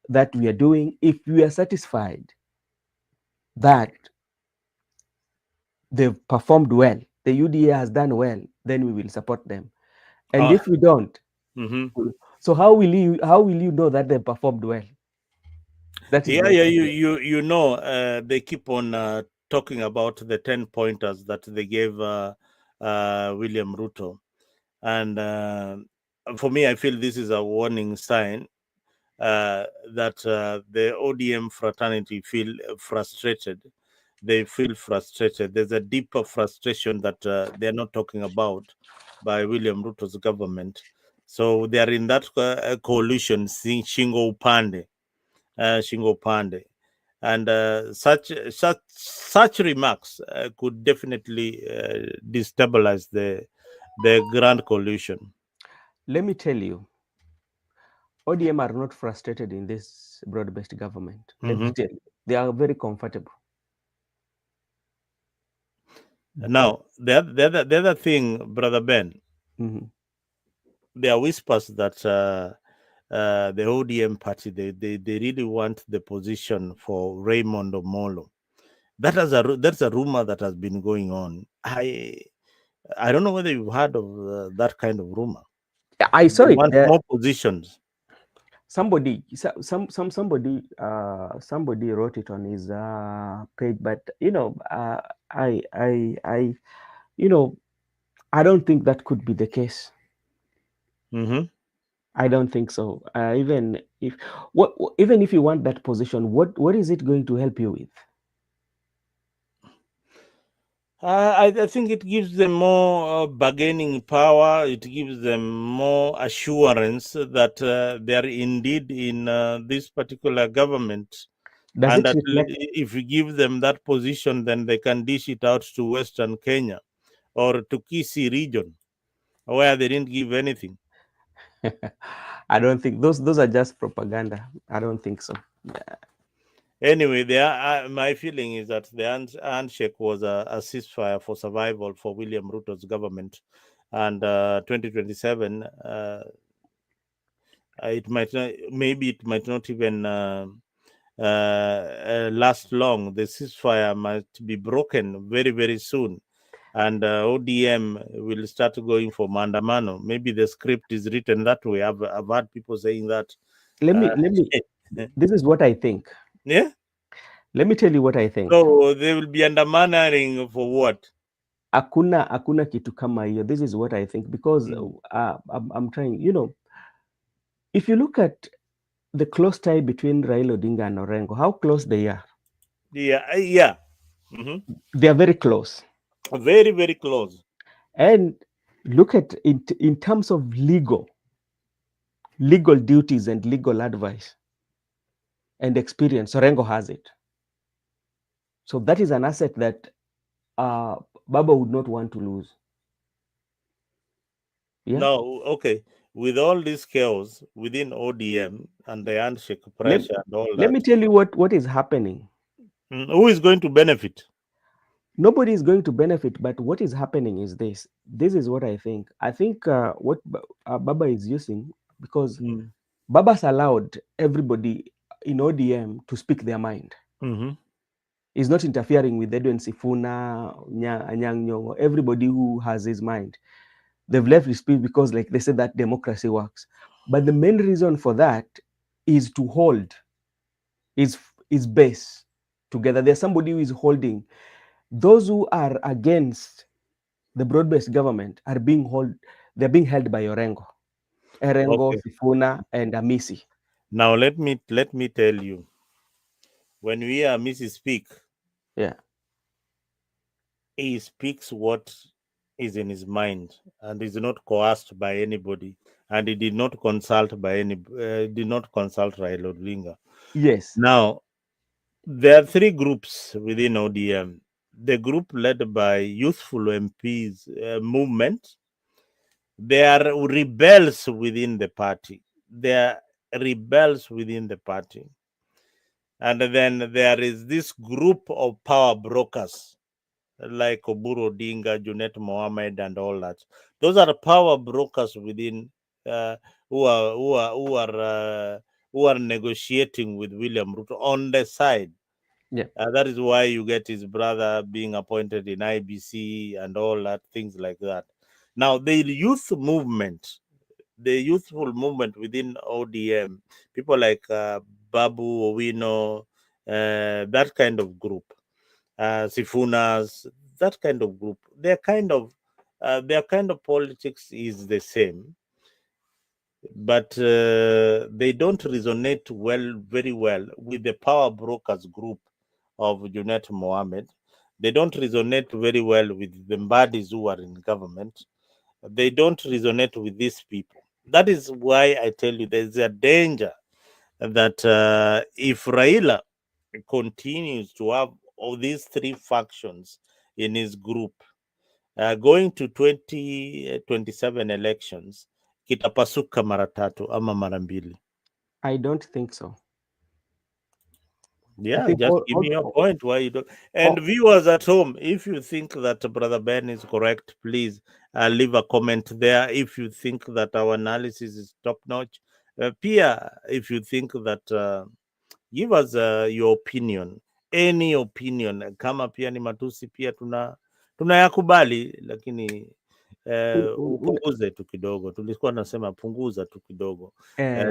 that we are doing. If we are satisfied that they've performed well, the UDA has done well, then we will support them. And Uh, if we don't, mhm. so how will you know that they performed well? That is Yeah, my yeah, question. they keep on talking about the 10 pointers that they gave William Ruto. And for me, I feel this is a warning sign that the ODM fraternity feel frustrated. They feel frustrated. There's a deeper frustration that they're not talking about by William Ruto's government. So they are in that coalition, Shingo Pande, and such remarks could definitely destabilize the grand coalition. Let me tell you, ODM are not frustrated in this broad-based government. Let me Hmm. tell you, they are very comfortable. Now, the other thing, Brother Ben, Mhm. there are whispers that the ODM party they really want the position for Raymond Omolo. That's a rumor that has been going on. I don't know whether you've heard of that kind of rumor. I They saw it. want more positions. Somebody wrote it on his page, but I you know I don't think that could be the case. Hmm. I don't think so. Even if you want that position, what is it going to help you with? I think it gives them more bargaining power. It gives them more assurance that they are indeed in this particular government. Does And it that reflect? if we give them that position, then they can dish it out to Western Kenya or to Kisii region, where they didn't give anything. I don't think those are just propaganda. I don't think so. Anyway, my feeling is that the handshake was a ceasefire for survival for William Ruto's government. And 2027, it might not, maybe it might not even last long. The ceasefire might be broken very, very soon. And ODM will start going for mandamano. Maybe the script is written that way. I've heard people saying that. Let me Uh, let me. This is what I think. yeah. Let me tell you what I think. So they will be undermining for what? Hakuna kitu kama hiyo. This is what I think, because Mm. I'm trying. If you look at the close tie between Raila Odinga and Orengo, how close they are. Yeah, yeah. Hmm. They are very close. Very, very close. And look at it in terms of legal duties and legal advice and experience. Orengo has it. So that is an asset that Baba would not want to lose. Yeah. No, okay. With all this chaos within ODM and the handshake Let, pressure and all let me that, tell you what is happening. who is going to benefit? Nobody is going to benefit, but what is happening is this. This is what I think. I think what Baba is using, because Mm. Baba's allowed everybody in ODM to speak their mind. Hmm. He's not interfering with Edwin Sifuna, Anyang' Nyong'o, everybody who has his mind. They've left his speech because, like they said, that democracy works. But the main reason for that is to hold his base together. There's somebody who is holding those who are against the broad-based government are they're being held by Orengo, Erengo, Okay. Sifuna, and Amisi. Now let me tell you, when we hear Mrs. speak, Yeah. he speaks what is in his mind and is not coerced by anybody, and he did not consult Raila Odinga. Yes. Now, there are three groups within ODM. The group led by youthful MPs movement, they are rebels within the party. They are rebels within the party. And then there is this group of power brokers like Oburu Odinga, Junet Mohammed, and all that. Those are power brokers within uh, who are negotiating with William Ruto on the side. Yeah. That is why you get his brother being appointed in IBC and all that, things like that. Now, the youthful movement within ODM, people like Babu Owino, that kind of group, Sifunas, that kind of group, their kind of politics is the same, but they don't resonate very well with the power brokers group of Junet Mohammed. They don't resonate very well with the Mbadis who are in government. They don't resonate with these people. That is why I tell you there's a danger that if Raila continues to have all these three factions in his group, going to 2027 elections, kitapasuka mara tatu ama mara mbili. I don't think so. I Yeah, think just give me your point why you don't. And viewers at home, if you think that Brother Ben is correct, please leave a comment there. If you think that our analysis is top notch, Pia, if you think that, give us your opinion, any opinion. Kama pia ni matusi, pia tunayakubali, lakini upunguze tu kidogo. Tulikuwa nasema punguza tu kidogo.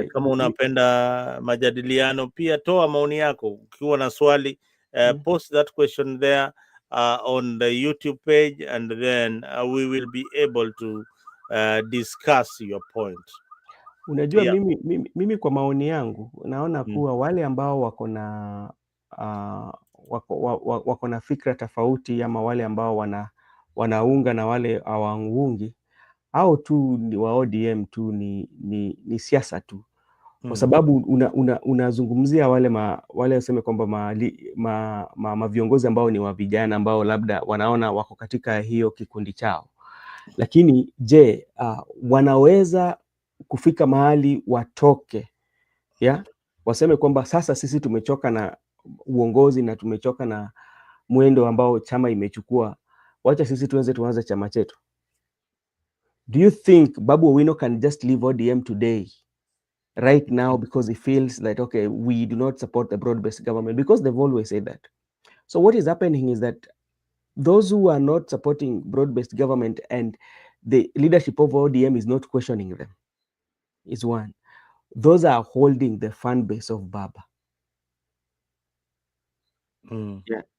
Kama unapenda majadiliano, pia toa maoni yako. Ukiwa na swali, post that question there on the YouTube page, and then we will be able to discuss your point. Unajua, Pia. mimi kwa maoni yangu naona kuwa wale ambao wako na wako na fikra tofauti, ama wale ambao wanaunga na wale hawaungi, au tu ni wa ODM tu, ni siasa tu, kwa sababu unazungumzia wale waseme kwamba viongozi ambao ni wa vijana ambao labda wanaona wako katika hiyo kikundi chao, lakini je, wanaweza kufika mahali watoke, waseme kwamba sasa sisi tumechoka na uongozi na tumechoka na mwendo ambao chama imechukua, wacha sisi tuanze chama chetu? Do you think Babu Owino can just leave ODM today, right now, because he feels that, okay, we do not support the broad-based government? Because they've always said that. So what is happening is that those who are not supporting broad-based government and the leadership of ODM is not questioning them, is one. Those are holding the fan base of Baba.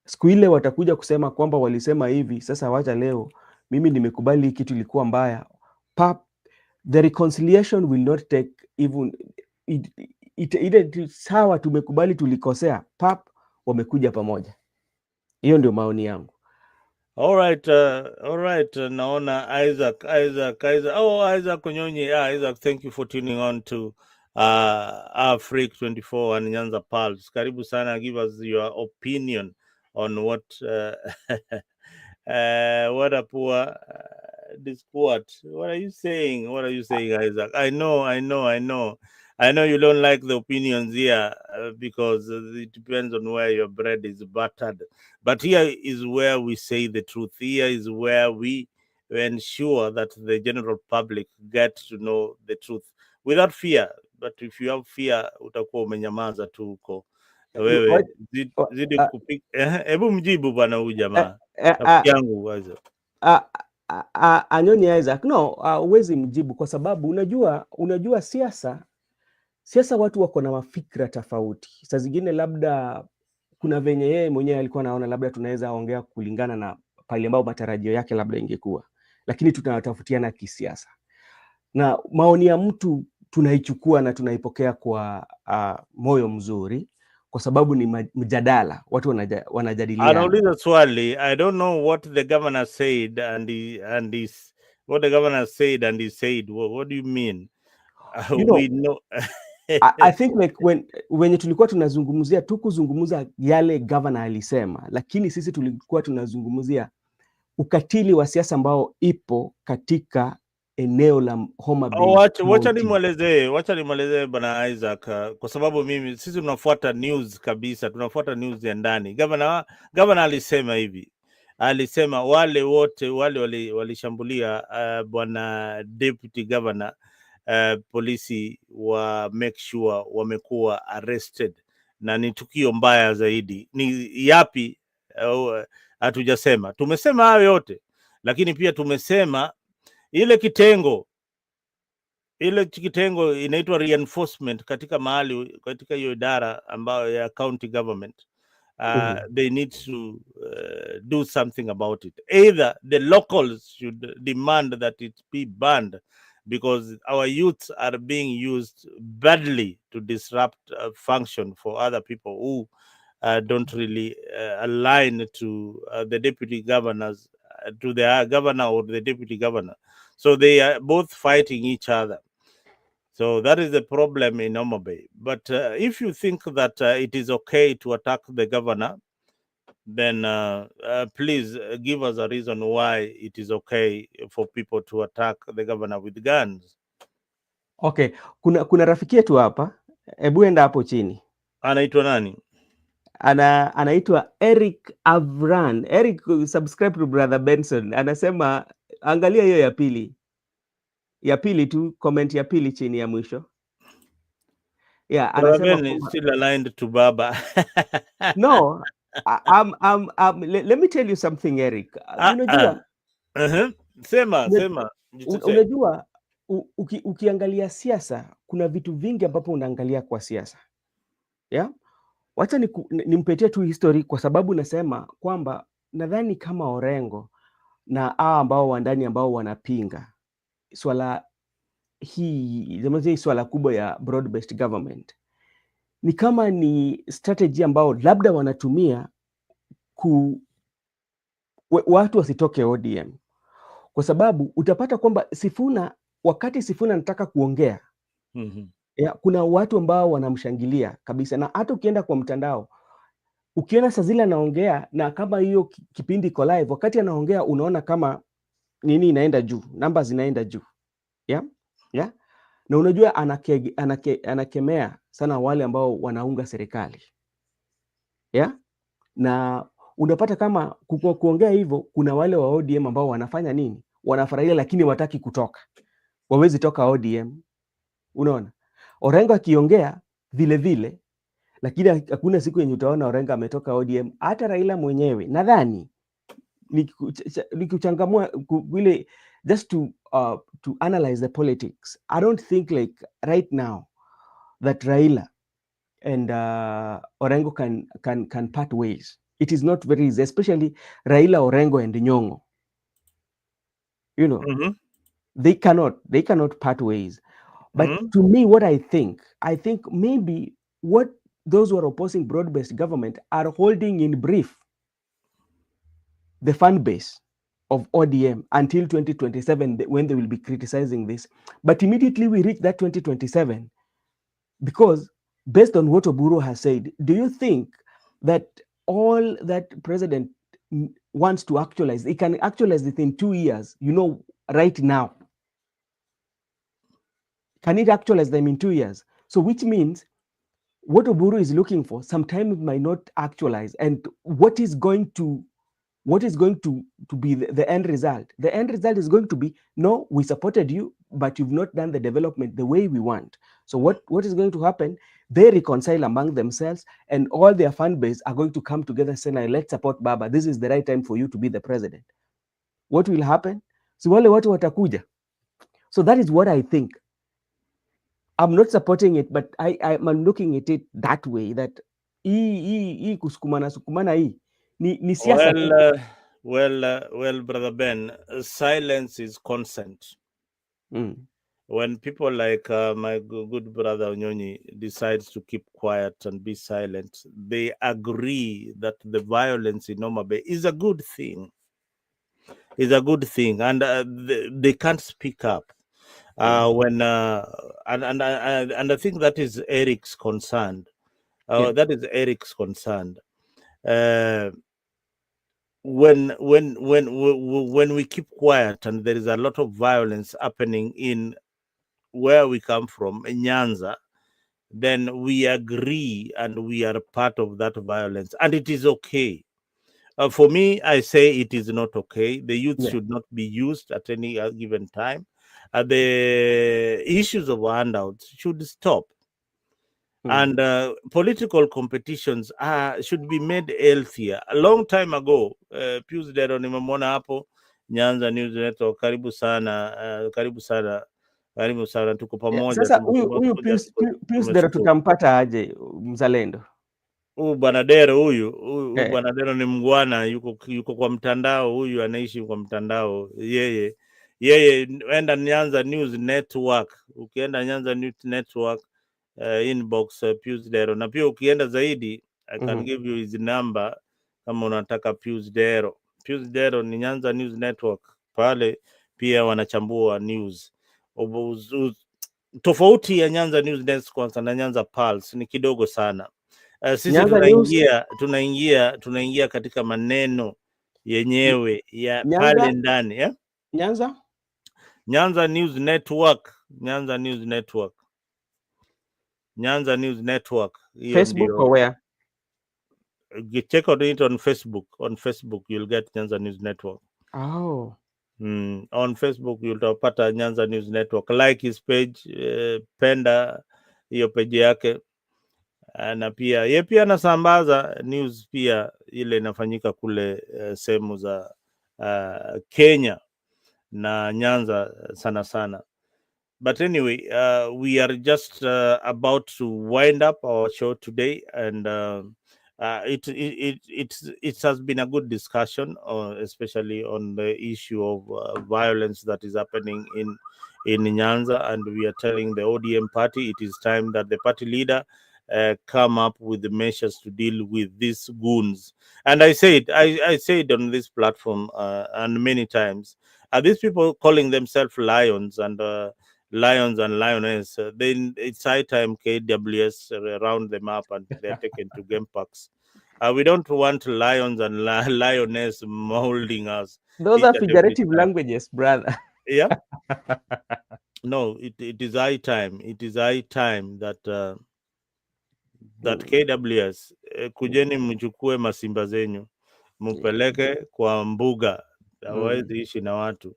Siku ile watakuja kusema kwamba walisema hivi, sasa wacha leo mimi nimekubali kitu ilikuwa mbaya, the reconciliation will not take even sawa, tumekubali tulikosea, wamekuja pamoja. Hiyo ndio maoni yangu. All right. Naona Isaac. Isaac Onyonyi. Isaac, thank you for tuning on to Freak 24 and Nyanza Pulse. Karibu sana, give us your opinion on what what a poor this quote. What are you saying? Isaac? I know you don't like the opinions here because it depends on where your bread is buttered. But here is where we say the truth. Here is where we ensure that the general public get to know the truth without fear. But if you have fear, utakuwa umenyamaza tu huko. Wewe zidi kupika. Hebu mjibu bwana huyu jamaa. Rafiki yangu wazo. Anyonyi Isaac, no, huwezi mjibu kwa sababu unajua siasa watu wako na mafikra tofauti. Saa zingine labda kuna venye yeye mwenyewe alikuwa anaona labda tunaweza ongea kulingana na pale ambao matarajio yake labda ingekuwa. lakini tunatafutiana kisiasa, na maoni ya mtu tunaichukua na tunaipokea kwa moyo mzuri, kwa sababu ni mjadala, watu wanajadiliana. Anauliza swali. I don't know what the governor said what the governor said and he said. What do you mean? We know. I think like wenye tulikuwa tunazungumzia, tukuzungumza yale governor alisema, lakini sisi tulikuwa tunazungumzia ukatili wa siasa ambao ipo katika eneo la Homa Bay. Wacha nimwelezee bwana Isaac, kwa sababu sisi tunafuata news kabisa, tunafuata news ya ndani. Governor alisema hivi, alisema wale wote walishambulia bwana deputy governor, polisi wa make sure wamekuwa arrested, na ni tukio mbaya zaidi. Ni yapi? Hatujasema. Tumesema hayo yote, lakini pia tumesema ile kitengo inaitwa reinforcement katika mahali, katika hiyo idara ambayo ya county government, they need to do something about it. Either the locals should demand that it be banned, because our youths are being used badly to disrupt function for other people who don't really align to the deputy governors, to the governor or the deputy governor. So they are both fighting each other. So that is the problem in Homa Bay. But if you think that it is okay to attack the governor, then please give us a reason why it is okay for people to attack the governor with guns. Okay, kuna rafiki yetu hapa, hebu enda hapo chini. Anaitwa nani? Anaitwa Eric Avran. Eric, subscribe to Brother Benson. Anasema angalia hiyo ya pili tu, comment ya pili chini ya mwisho. Yeah, anasema still aligned to Baba. No, let me tell you something, Eric. Unajua, sema. Unajua, ukiangalia siasa, kuna vitu vingi ambapo unaangalia kwa siasa. Yeah? Wacha nimpetie tu history, kwa sababu nasema kwamba nadhani kama Orengo na ambao wandani ambao wanapinga swala hii swala kubwa ya broad based government, ni kama ni strategy ambao labda wanatumia watu wasitoke ODM, kwa sababu utapata kwamba wakati Sifuna anataka kuongea, kuna watu ambao wanamshangilia kabisa, na hata ukienda kwa mtandao ukiona saa zile anaongea, na kama hiyo kipindi iko live, wakati anaongea unaona kama nini inaenda juu, namba zinaenda juu. Yeah? Na unajua anakemea sana wale ambao wanaunga serikali. Yeah? Na unapata kama kuongea hivyo, kuna wale wa ODM ambao wanafanya nini? Wanafurahia, lakini wataki kutoka. Wawezi toka ODM. Unaona? Orengo akiongea vile vile, lakini hakuna siku yenye utaona Orengo ametoka ODM. Hata Raila mwenyewe nadhani ni kuchangamua vile, just to analyze the politics. I don't think like right now that Raila and Orengo can part ways. It is not very easy, especially Raila, Orengo and Nyong'o. You know, they cannot part ways. But to me, what I think maybe what those who are opposing broad-based government are holding in brief the fan base of ODM until 2027, when they will be criticizing this. But immediately we reach that 2027, because based on what Oburu has said, do you think that all that president wants to actualize, he can actualize within 2 years, right now? Can it actualize them in 2 years? So which means what Oburu is looking for, sometimes it might not actualize. And what is going to be the end result? The end result is going to be, no, we supported you, but you've not done the development the way we want. So what is going to happen? They reconcile among themselves, and all their fan base are going to come together and say, let's support Baba. This is the right time for you to be the president. What will happen? So wale watu watakuja. So that is what I think. I'm not supporting it, but I'm looking at it that way, that hii kusukumana hii ni siasa. well, brother Ben, silence is consent. Mm. When people like my good brother Onyonyi decides to keep quiet and be silent, they agree that the violence in Homa Bay is a good thing. Is a good thing, and they can't speak up. Mm. When and I think that is Eric's concern. Yeah. That is Eric's concern. Uh, when we keep quiet and there is a lot of violence happening in where we come from, in Nyanza, then we agree and we are part of that violence, and it is okay. For me, I say it is not okay. The youth Yeah. should not be used at any given time. The issues of handouts should stop, Mm. and political competitions should be made healthier. A long time ago, Pius Dero nimemwona hapo Nyanza News Network. Karibu sana, karibu sana, karibu sana, tuko Yeah. pamoja, Sasa huyu tumekuja, Pius Dero tumeshukuru. tutampata aje mzalendo? Huyu bwana Dero huyu Eh. bwana Dero ni mngwana, yuko kwa mtandao, huyu anaishi kwa mtandao. Yeye enda Nyanza News Network, ukienda Nyanza News Network inbox Pius Dero, na pia ukienda zaidi I can Mhm. give you his number kama unataka Pius Dero. Pius Dero ni Nyanza News Network, pale pia wanachambua news. Tofauti ya Nyanza News Network na Nyanza Pulse ni kidogo sana. Sisi Nyanza News, tunaingia katika maneno yenyewe ya pale Nyanza ndani Nyanza Nyanza News Network, Nyanza News Network, Nyanza News Network. Hiyo Facebook or ndio, where? check on it on Facebook. On Facebook you'll get Nyanza News Network. Oh. On Facebook utapata Nyanza News Network. Like his page, penda hiyo page yake. Na pia ye pia anasambaza news pia ile inafanyika kule sehemu za Kenya na Nyanza sana sana. But anyway, we are just about to wind up our show today, and it has been a good discussion, especially on the issue of violence that is happening in Nyanza, and we are telling the ODM party it is time that the party leader come up with the measures to deal with these goons. And I say it on this platform and many times. Are these people calling themselves lions and lioness? Then it's high time KWS round them up and they're taken to game parks. We don't want lions and lioness molding us Those each are and every figurative time. languages, brother. Yeah, no, it is high time. It is high time that Mm. KWS kujeni mchukue masimba zenyu mpeleke kwa mbuga, Mm. hawawezi ishi na watu.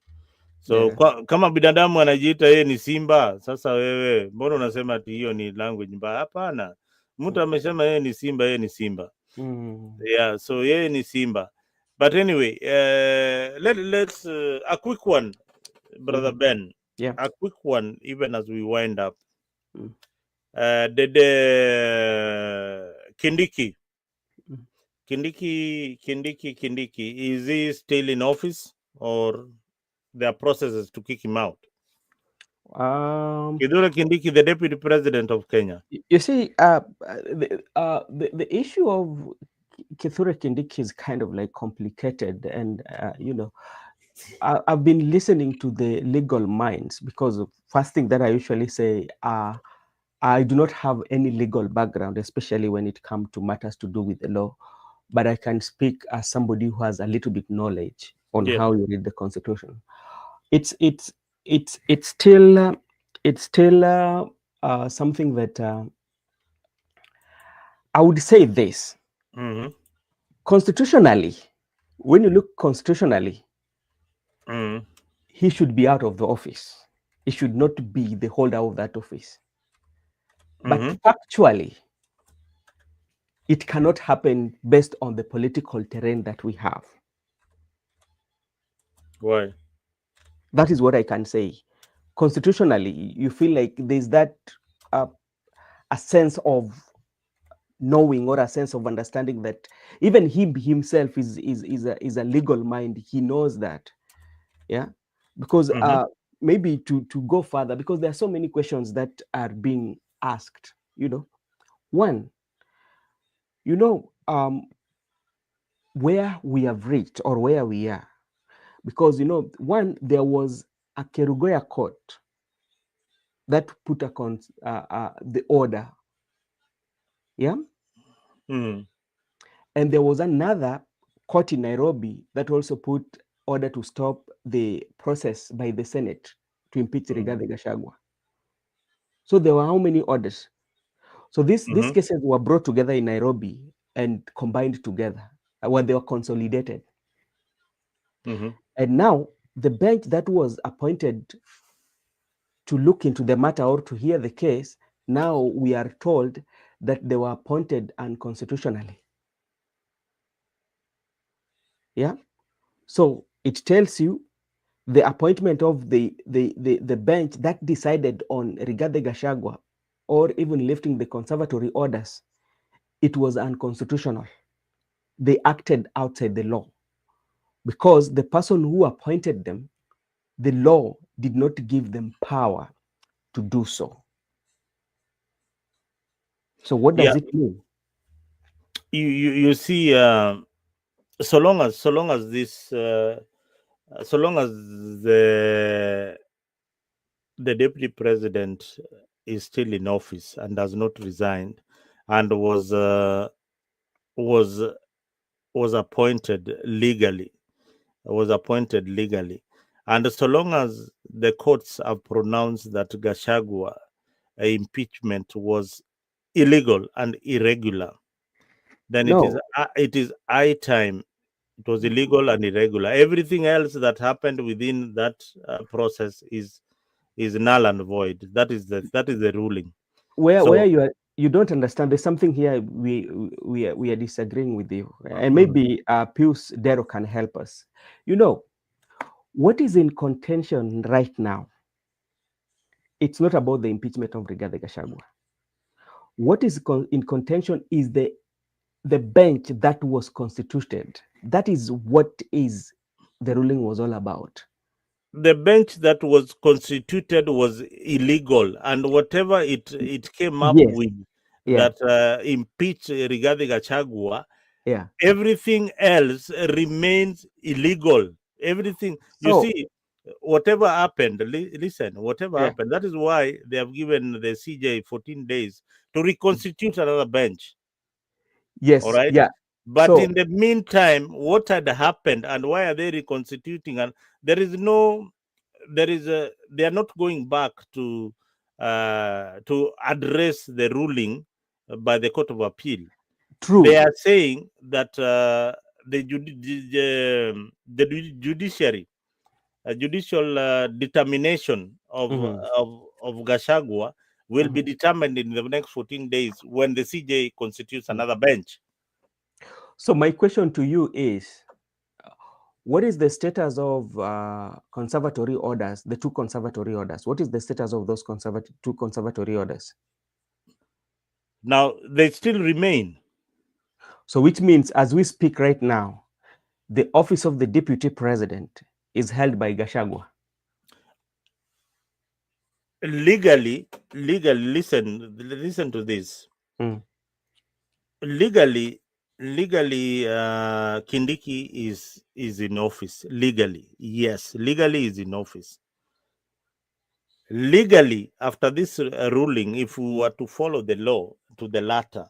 So Yeah. kama binadamu anajiita yeye ni simba, sasa wewe mbona unasema ati hiyo ni language mbaya? Hapana, mtu amesema yeye ni simba, yeye ni simba. Mm. Yeah, so yeye ni simba. But anyway, let's a quick one, brother Mhm. Ben. Yeah. A quick one, even as we wind up. Mm. The Kindiki, Mm. Kindiki, is he still in office, or there are processes to kick him out? Um, Kithure Kindiki, the deputy president of Kenya. you see, the issue of Kithure Kindiki is kind of like complicated, and I've been listening to the legal minds, because first thing that I usually say, I do not have any legal background, especially when it comes to matters to do with the law, but I can speak as somebody who has a little bit knowledge on Yeah. how you read the Constitution. It's it's it's still something that I would say this. Mm-hmm. Constitutionally, when you look constitutionally, Mm-hmm. he should be out of the office. He should not be the holder of that office. But Mm-hmm. factually, it cannot happen based on the political terrain that we have. Why? That is what I can say. Constitutionally, you feel like there's that a sense of knowing or a sense of understanding that even him himself is a legal mind. He knows that, yeah, because Mm-hmm. maybe to go further, because there are so many questions that are being asked. One, where we have reached or where we are, because one, there was a Kerugoya court that put the order, yeah, Mm-hmm. and there was another court in Nairobi that also put order to stop the process by the Senate to impeach Rigathi Gachagua. So there were how many orders? So these Mm-hmm. cases were brought together in Nairobi and combined together when they were consolidated. Mm-hmm. And now the bench that was appointed to look into the matter or to hear the case, now we are told that they were appointed unconstitutionally. Yeah. So it tells you the appointment of the bench that decided on Rigathi Gachagua or even lifting the conservatory orders, it was unconstitutional. They acted outside the law because the person who appointed them, the law did not give them power to do so. So what Yeah, does it mean? you see, so long as this, so long as the deputy president is still in office and has not resigned, and was was appointed legally, was appointed legally, and so long as the courts have pronounced that Gashagwa impeachment was illegal and irregular, then No, it is high time. It was illegal and irregular. Everything else that happened within that process is null and void. That is the ruling. where So you don't understand. There's something here we are disagreeing with you, and mm, maybe Pius Dero can help us. You know what is in contention right now? It's not about the impeachment of Rigathi Gachagua. What is in contention is the bench that was constituted. That is what is the ruling was all about. the bench that was constituted was illegal, and whatever it came up Yes. with Yeah. that impeached Rigathi Gachagua, Yeah. everything else remains illegal. Everything, you So see, whatever happened, listen, whatever yeah. happened, that is why they have given the CJ 14 days to reconstitute another bench. All Yes. right. Yeah. But So in the meantime, what had happened and why are they reconstituting? And there is no, they are not going back to address the ruling by the Court of Appeal. They true. are saying that the judiciary, judicial determination Mhm. of Gashagwa will be Mhm. determined in the next 14 days when the CJ constitutes Mm. another bench. So my question to you is, what is the status of conservatory orders, the two conservatory orders? What is the status of those two conservatory orders? Now, they still remain. So which means as we speak right now, the office of the deputy president is held by Gachagua. Legally, listen to this. Mm. Legally, Kindiki is in office. Legally, yes, legally is in office. Legally, after this ruling, if we were to follow the law to the latter,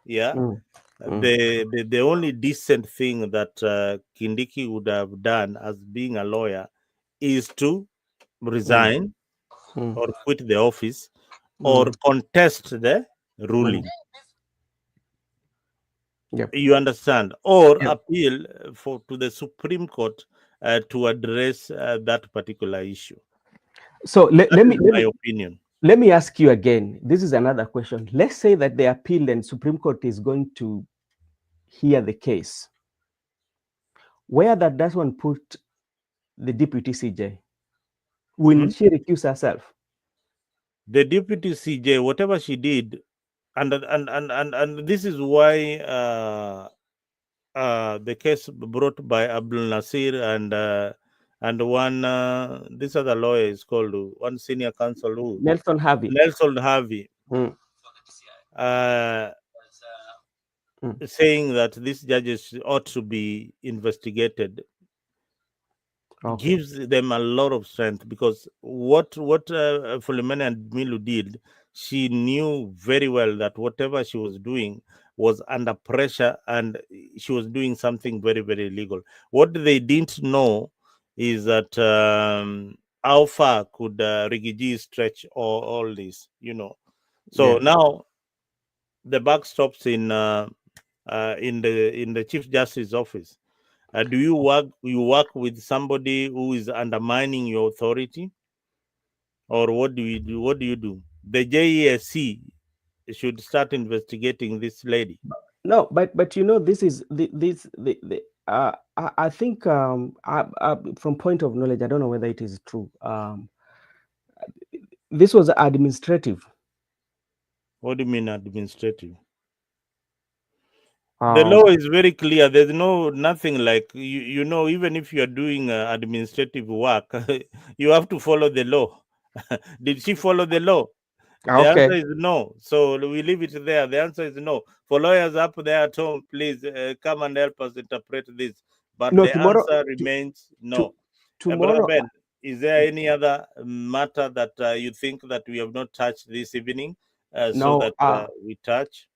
yeah, Mm. Mm. the only decent thing that Kindiki would have done as being a lawyer is to Mm. resign Mm. or quit the office or Mm. contest the Mm. ruling. Yep. You understand? Or Yep. appeal for to the Supreme Court to address that particular issue. So That is my opinion. let me ask you again. This is another question. Let's say that they appeal and Supreme Court is going to hear the case. Where that does one put the deputy CJ? Will Mhm. she recuse herself? The deputy CJ, whatever she did, And this is why the case brought by Abdul Nasir and one this other lawyer is called one senior counsel who Nelson Harvey. Nelson Harvey, Mm, uh, mm, saying that these judges ought to be investigated, okay. gives them a lot of strength, because what Philomena and Milu did, she knew very well that whatever she was doing was under pressure, and she was doing something very, very illegal. What they didn't know is that how far could Rigiji stretch all this, So Yeah. now the buck stops in the Chief Justice office. Do you work with somebody who is undermining your authority, or what do you do? What do you do? The JESC should start investigating this lady. No, but this is the I think from point of knowledge, I don't know whether it is true. This was administrative. What do you mean administrative? The Um, law is very clear. There's nothing like even if you are doing administrative work, you have to follow the law. Did she follow the law? The answer okay. is no. So we leave it there. The answer is no. For lawyers up there at home, please come and help us interpret this. But No, the tomorrow. answer remains To, no. Brother tomorrow. Ben, is there any other matter that you think that we have not touched this evening, so No. that we touch?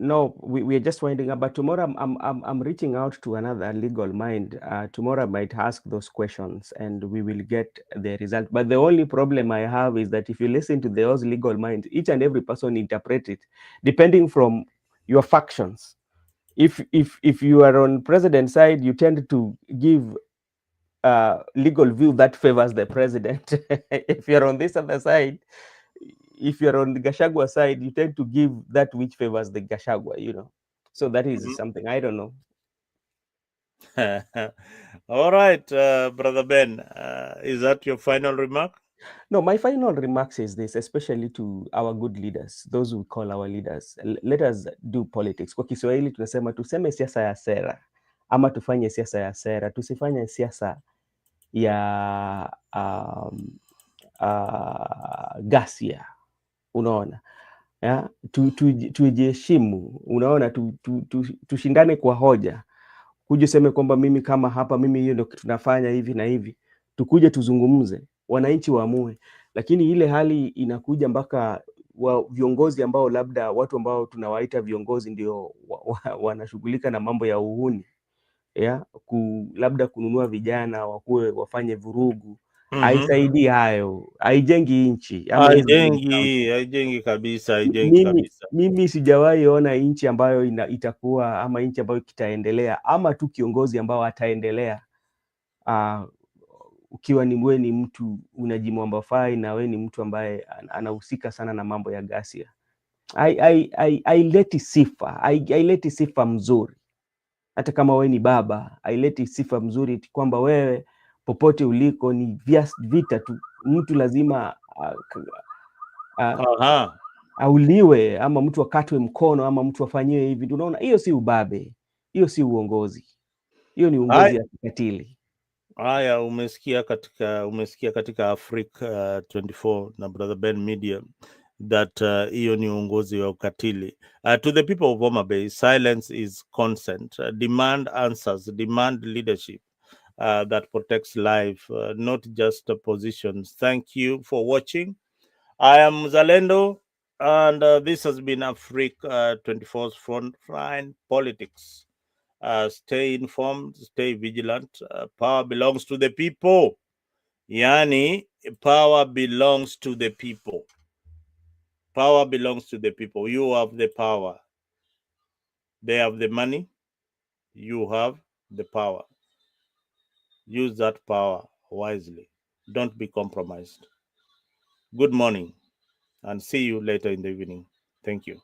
No, we are just winding up. But tomorrow, I'm reaching out to another legal mind. Tomorrow, I might ask those questions, and we will get the result. But the only problem I have is that if you listen to those legal minds, each and every person interpret it depending from your factions. If you are on president side, you tend to give legal view that favors the president. If you're on this other side, if you're on the Gashagwa side, you tend to give that which favors the Gashagwa. So that is something I don't know. All right, Brother Ben, is that your final remark? No, my final remarks is this, especially to our good leaders, those we call our leaders. Let us do politics. Kwa Kiswahili tunasema tuseme siasa ya sera ama tufanye siasa ya sera, tusifanye siasa ya ghasia. Unaona, tujiheshimu. Unaona, tushindane kwa hoja. Kuja useme kwamba mimi kama hapa, mimi hiyo ndio kitu nafanya hivi na hivi, tukuje tuzungumze, wananchi waamue. Lakini ile hali inakuja mpaka viongozi ambao labda watu ambao tunawaita viongozi ndio wanashughulika na mambo ya uhuni, labda kununua vijana wakuwe wafanye vurugu. Haisaidii hayo, haijengi nchi ama hizo Haijengi kabisa, haijengi kabisa. mimi sijawahi ona nchi ambayo itakuwa ama nchi ambayo kitaendelea ama tu kiongozi ambao ataendelea ukiwa wewe ni mtu unajimwambafai na wewe ni mtu ambaye anahusika sana na mambo ya ghasia. Haileti sifa mzuri. Hata kama wewe ni baba, haileti sifa mzuri kwamba wewe popote uliko ni vita tu. Mtu lazima auliwe ama mtu akatwe mkono ama mtu afanyiwe hivi. Unaona, hiyo si ubabe, hiyo si uongozi, hiyo ni uongozi ya kikatili. Haya, umesikia katika Africa 24 na Brother Ben Media that hiyo ni uongozi wa ukatili. To the people of Homa Bay, silence is consent. Demand answers, demand leadership that protects life, not just positions. Thank you for watching. I am Zalendo, and this has been Africa 24's Frontline Politics. Stay informed, stay vigilant. Power belongs to the people. Yani, power belongs to the people. Power belongs to the people. You have the power. They have the money. You have the power. Use that power wisely. Don't be compromised. Good morning, and see you later in the evening. Thank you.